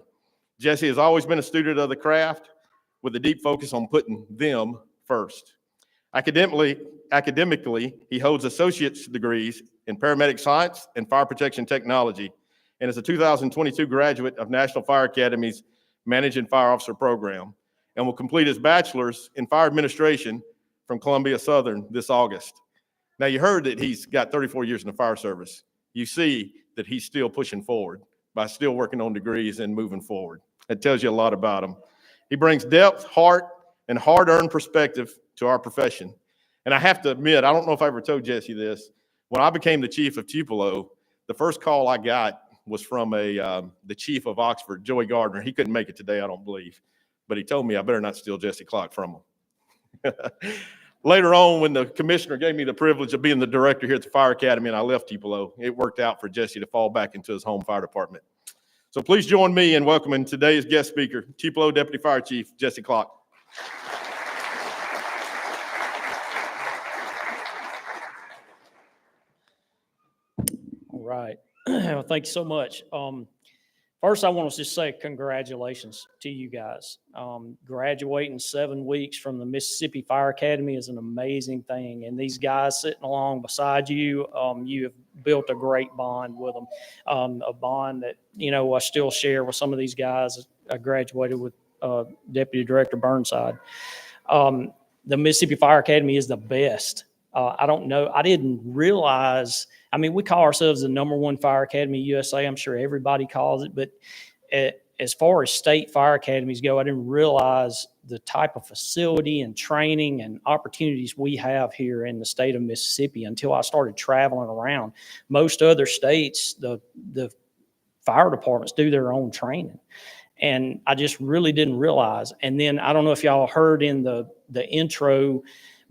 Jesse has always been a student of the craft with a deep focus on putting them first. Academically, he holds associate's degrees in paramedic science and fire protection technology, and is a 2022 graduate of National Fire Academy's Managing Fire Officer program, and will complete his bachelor's in fire administration from Columbia Southern this August. Now, you heard that he's got 34 years in the fire service. You see that he's still pushing forward by still working on degrees and moving forward. That tells you a lot about him. He brings depth, heart, and hard-earned perspective to our profession. And I have to admit, I don't know if I ever told Jesse this, when I became the chief of Tupelo, the first call I got was from the chief of Oxford, Joey Gardner. He couldn't make it today, I don't believe. But he told me I better not steal Jesse Clark from him. Later on, when the commissioner gave me the privilege of being the director here at the Fire Academy and I left Tupelo, it worked out for Jesse to fall back into his home fire department. So please join me in welcoming today's guest speaker, Tupelo Deputy Fire Chief, Jesse Clark. All right. Well, thank you so much. First, I want to just say congratulations to you guys. Graduating 7 weeks from the Mississippi Fire Academy is an amazing thing. And these guys sitting along beside you, you have built a great bond with them, a bond that, I still share with some of these guys. I graduated with Deputy Director Burnside. The Mississippi Fire Academy is the best. I don't know. I didn't realize. I mean, we call ourselves the #1 fire academy USA. I'm sure everybody calls it, but as far as state fire academies go, I didn't realize the type of facility and training and opportunities we have here in the state of Mississippi until I started traveling around. Most other states, the fire departments do their own training. And I just really didn't realize. And then I don't know if y'all heard in the intro,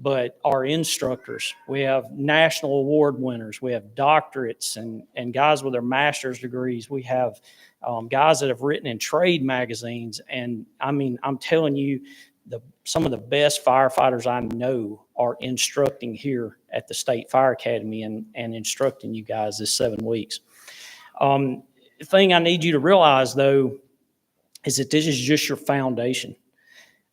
but our instructors, we have national award winners, we have doctorates and guys with their master's degrees. We have guys that have written in trade magazines. And I mean, I'm telling you, some of the best firefighters I know are instructing here at the State Fire Academy and instructing you guys this 7 weeks. The thing I need you to realize, though, is that this is just your foundation.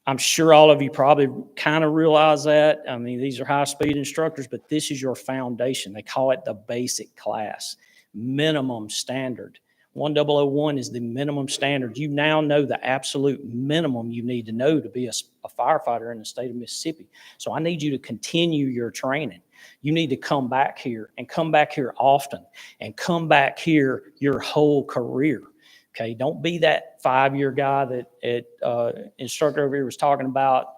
I'm sure all of you probably kind of realize that. I mean, these are high-speed instructors, but this is your foundation. They call it the basic class, minimum standard. 1001 is the minimum standard. You now know the absolute minimum you need to know to be a firefighter in the state of Mississippi. So I need you to continue your training. You need to come back here and come back here often and come back here your whole career. Okay, don't be that 5-year guy that instructor over here was talking about.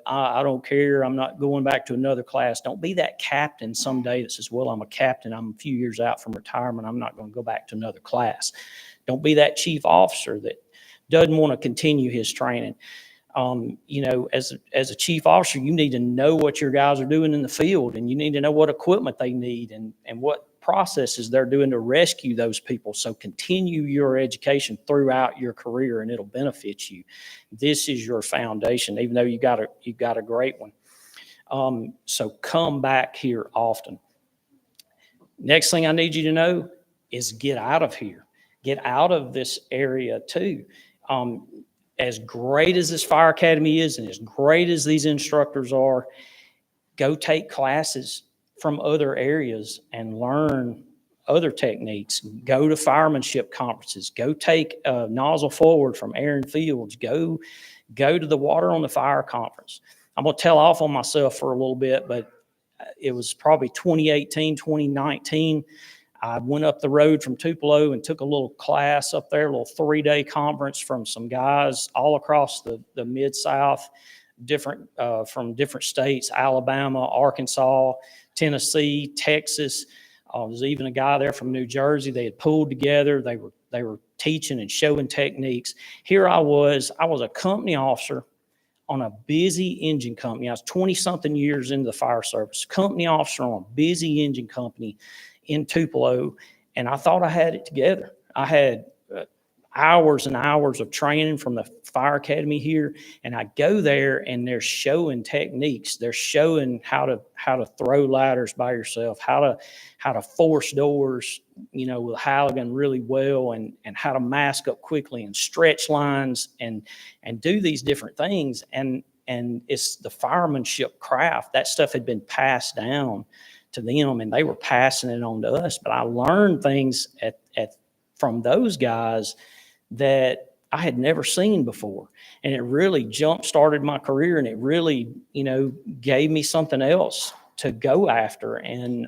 I don't care. I'm not going back to another class. Don't be that captain someday that says, well, I'm a captain. I'm a few years out from retirement. I'm not going to go back to another class. Don't be that chief officer that doesn't want to continue his training. You know, as a chief officer, you need to know what your guys are doing in the field, and you need to know what equipment they need and what processes they're doing to rescue those people. So continue your education throughout your career, and it'll benefit you. This is your foundation, even though you got a great one. So come back here often. Next thing I need you to know is get out of here. Get out of this area too. As great as this fire academy is and as great as these instructors are, go take classes from other areas and learn other techniques. Go to firemanship conferences. Go take nozzle forward from Aaron Fields. Go to the Water on the Fire conference. I'm going to tell off on myself for a little bit, but it was probably 2018, 2019. I went up the road from Tupelo and took a little class up there, a little 3-day conference from some guys all across the Mid-South, from different states, Alabama, Arkansas, Tennessee, Texas. There's even a guy there from New Jersey. They had pulled together. They were teaching and showing techniques. Here I was a company officer on a busy engine company. I was 20-something years into the fire service, company officer on a busy engine company in Tupelo, and I thought I had it together. I had hours and hours of training from the fire academy here, and I go there and they're showing techniques. They're showing how to throw ladders by yourself, how to force doors, you know, with Halligan really well, and how to mask up quickly and stretch lines and do these different things. And it's the firemanship craft. That stuff had been passed down to them, and they were passing it on to us. But I learned things from those guys that I had never seen before. And it really jump-started my career, and it really, you know, gave me something else to go after. And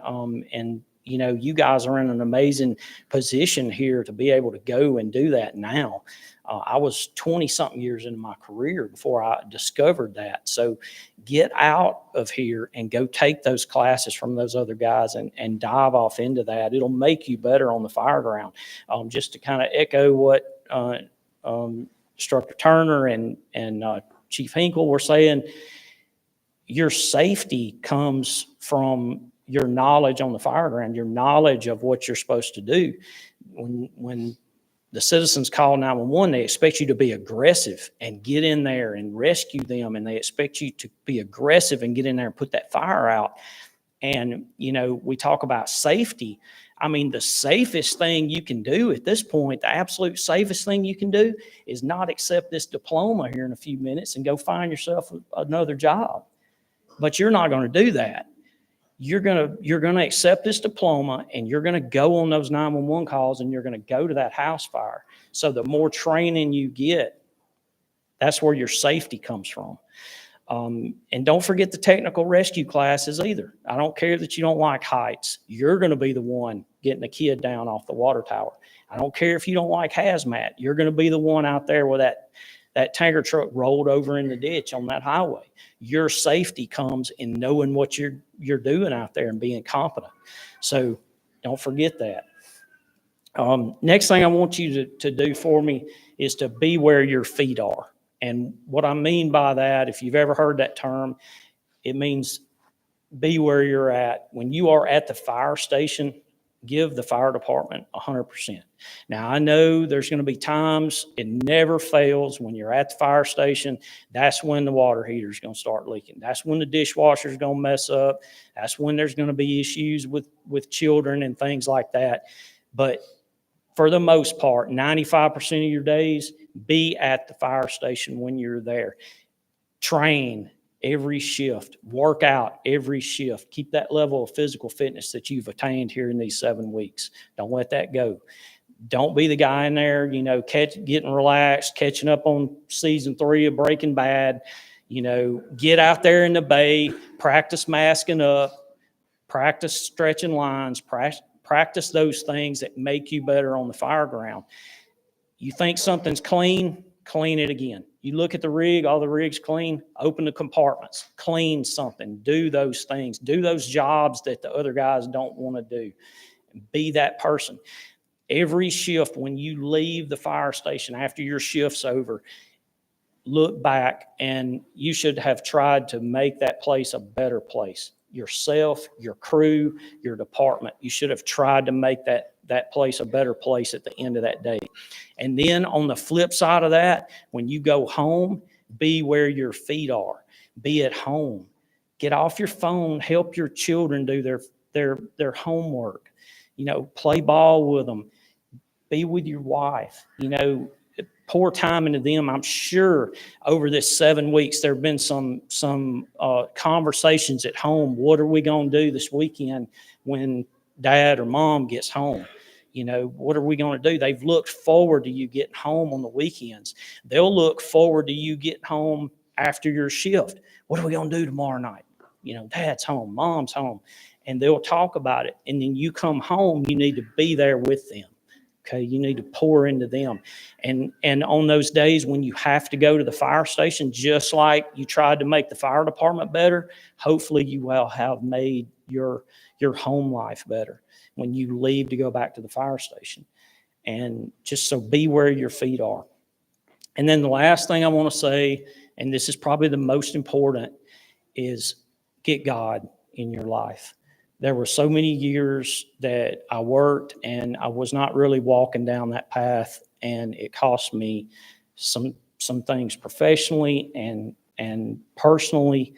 you know, you guys are in an amazing position here to be able to go and do that now. I was 20-something years into my career before I discovered that. So get out of here and go take those classes from those other guys and dive off into that. It'll make you better on the fire ground. Just to kind of echo what Instructor Turner and Chief Hinkle were saying, your safety comes from your knowledge on the fire ground, your knowledge of what you're supposed to do. When the citizens call 911, they expect you to be aggressive and get in there and rescue them, and they expect you to be aggressive and get in there and put that fire out. And, you know, we talk about safety. I mean, the safest thing you can do at this point, the absolute safest thing you can do is not accept this diploma here in a few minutes and go find yourself another job. But you're not going to do that. You're gonna accept this diploma, and you're gonna go on those 911 calls, and you're gonna go to that house fire. So the more training you get, that's where your safety comes from. And don't forget the technical rescue classes either. I don't care that you don't like heights. You're gonna be the one getting the kid down off the water tower. I don't care if you don't like hazmat. You're gonna be the one out there where that tanker truck rolled over in the ditch on that highway. Your safety comes in knowing what you're doing out there and being competent. So don't forget that. Next thing I want you to do for me is to be where your feet are. And what I mean by that, if you've ever heard that term, it means be where you're at. When you are at the fire station, give the fire department 100%. Now, I know there's going to be times, it never fails, when you're at the fire station, that's when the water heater is going to start leaking. That's when the dishwasher is going to mess up. That's when there's going to be issues with children and things like that. But for the most part, 95% of your days, be at the fire station when you're there. Train every shift, work out every shift, keep that level of physical fitness that you've attained here in these 7 weeks. Don't let that go. Don't be the guy in there, you know, getting relaxed, catching up on season 3 of Breaking Bad. You know, get out there in the bay, practice masking up, practice stretching lines, practice those things that make you better on the fire ground. You think something's clean, clean it again. You look at the rig, all the rig's clean, open the compartments, clean something, do those things, do those jobs that the other guys don't want to do. Be that person. Every shift when you leave the fire station after your shift's over, look back and you should have tried to make that place a better place. Yourself, your crew, your department, you should have tried to make that place a better place at the end of that day. And then on the flip side of that, when you go home, be where your feet are. Be at home. Get off your phone. Help your children do their homework. Play ball with them. Be with your wife. Pour time into them. I'm sure over this 7 weeks there have been some conversations at home. What are we going to do this weekend when dad or mom gets home? What are we going to do? They've looked forward to you getting home on the weekends. They'll look forward to you getting home after your shift. What are we going to do tomorrow night? Dad's home, mom's home, and they'll talk about it. And then you come home, you need to be there with them. Okay, you need to pour into them. And on those days when you have to go to the fire station, just like you tried to make the fire department better, hopefully you will have made your home life better when you leave to go back to the fire station. And just so be where your feet are. And then the last thing I want to say, and this is probably the most important, is get God in your life. There were so many years that I worked and I was not really walking down that path, and it cost me some things professionally and personally.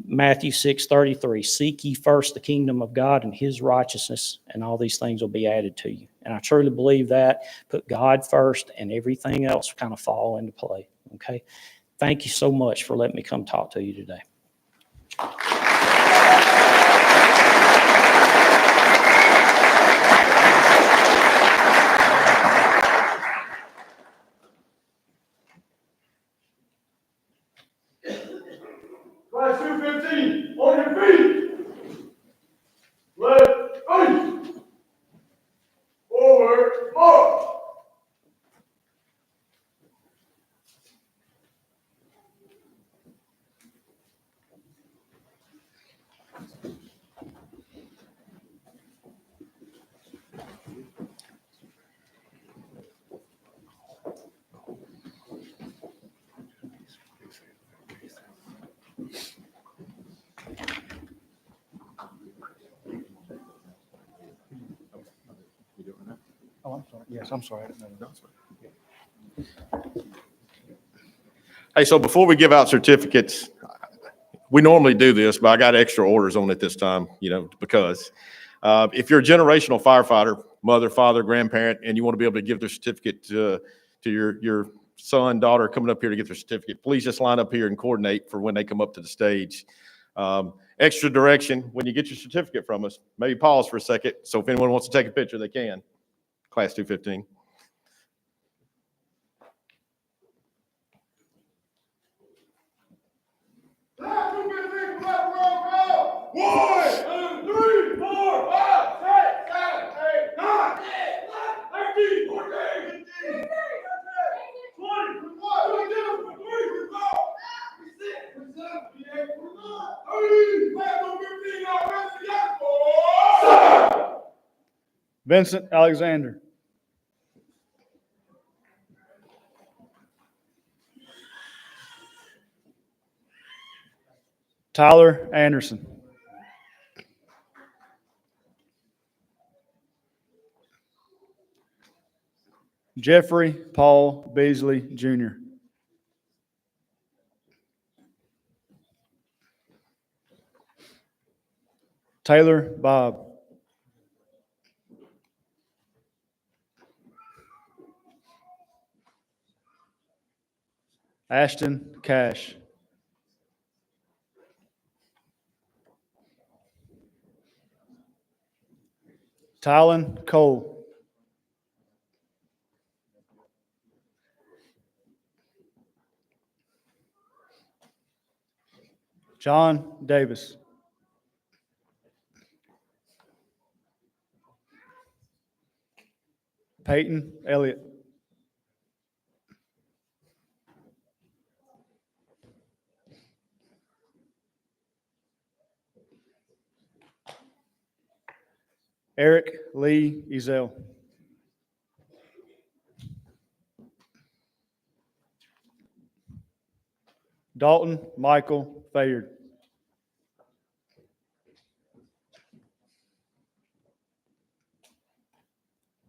Matthew 6:33, seek ye first the kingdom of God and his righteousness, and all these things will be added to you. And I truly believe that. Put God first and everything else kind of fall into play. Okay. Thank you so much for letting me come talk to you today. Class 215, on your feet. Left, right. Forward, march. Oh, I'm sorry. Yes, I'm sorry. I didn't know that. Hey, so before we give out certificates, we normally do this, but I got extra orders on it this time, because if you're a generational firefighter, mother, father, grandparent, and you want to be able to give their certificate to your son, daughter coming up here to get their certificate, please just line up here and coordinate for when they come up to the stage. Extra direction, when you get your certificate from us, maybe pause for a second. So if anyone wants to take a picture, they can. Class 215. Class 215, left, roll. 1, 2, 3, 4, 5, 6, 7, 8, 9, 10, 11, 13, 14, 15, 20, 21, 22, 23, 24, 26, 27, 28, 29, 30. Class 215, now ready to go. Vincent Alexander. Tyler Anderson. Jeffrey Paul Beasley, Jr. Taylor Bob. Ashton Cash. Tylen Cole. John Davis. Peyton Elliott. Eric Lee Ezel. Dalton Michael Fayard.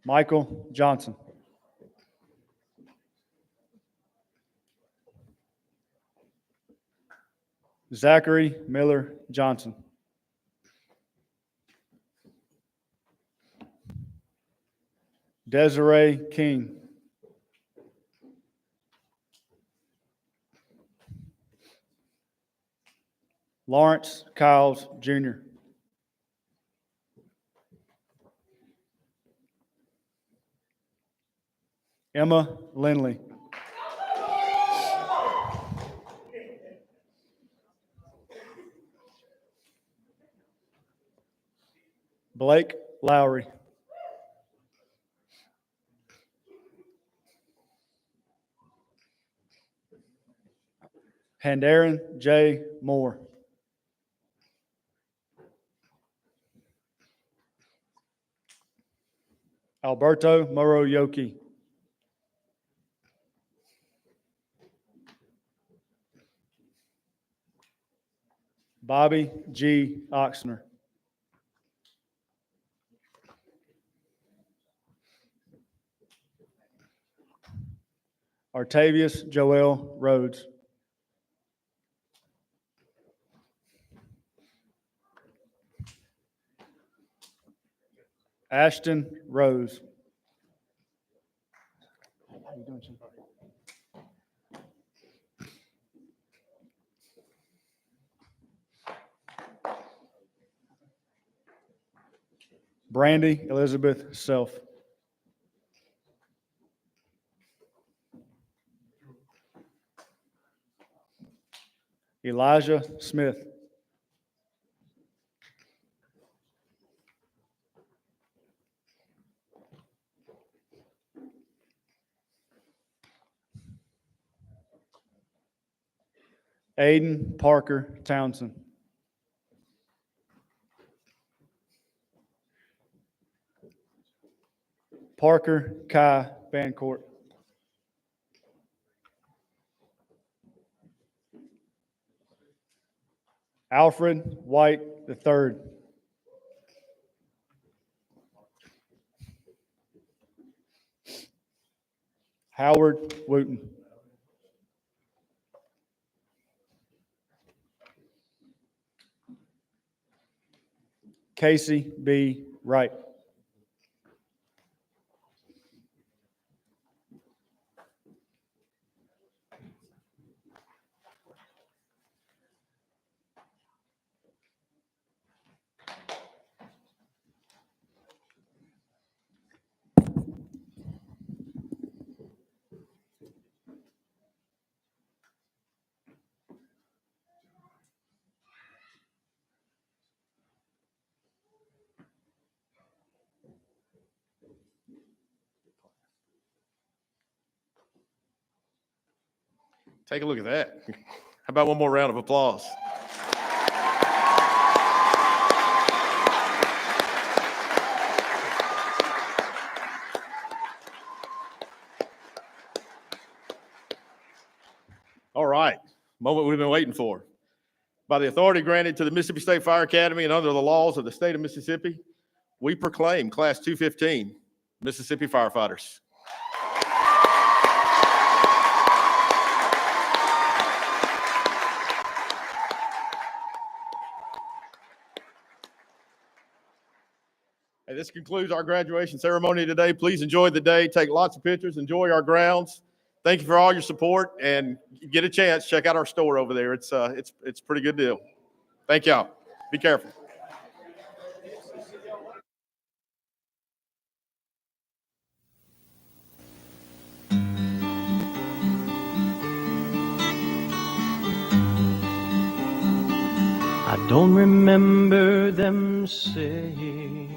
Michael Johnson. Zachary Miller Johnson. Desiree King. Lawrence Kyles Jr. Emma Lindley. Blake Lowry. Handaren J. Moore. Alberto Moroyoki. Bobby G. Oxner. Artavius Joel Rhodes. Ashton Rose. Brandy Elizabeth Self. Elijah Smith. Aiden Parker Townsend. Parker Kai Bancourt. Alfred White III. Howard Wooten. Casey B. Wright. Take a look at that. How about one more round of applause? All right, moment we've been waiting for. By the authority granted to the Mississippi State Fire Academy and under the laws of the state of Mississippi, we proclaim Class 215 Mississippi firefighters. And this concludes our graduation ceremony today. Please enjoy the day. Take lots of pictures. Enjoy our grounds. Thank you for all your support. And get a chance, check out our store over there. It's a pretty good deal. Thank y'all. Be careful. I don't remember them saying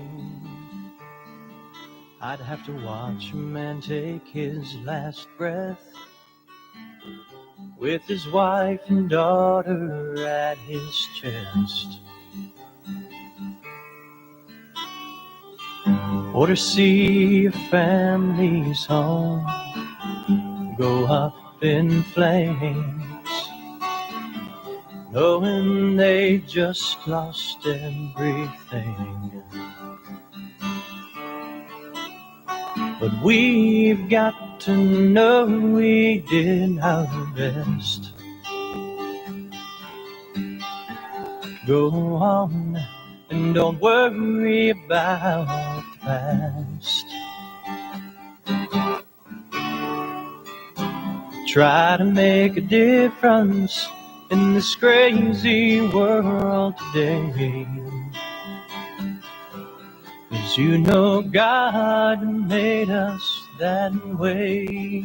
I'd have to watch a man take his last breath with his wife and daughter at his chest, or to see a family's home go up in flames knowing they just lost everything. But we've got to know we did our best. Go on and don't worry about the past. Try to make a difference in this crazy world today. 'Cause you know God made us that way.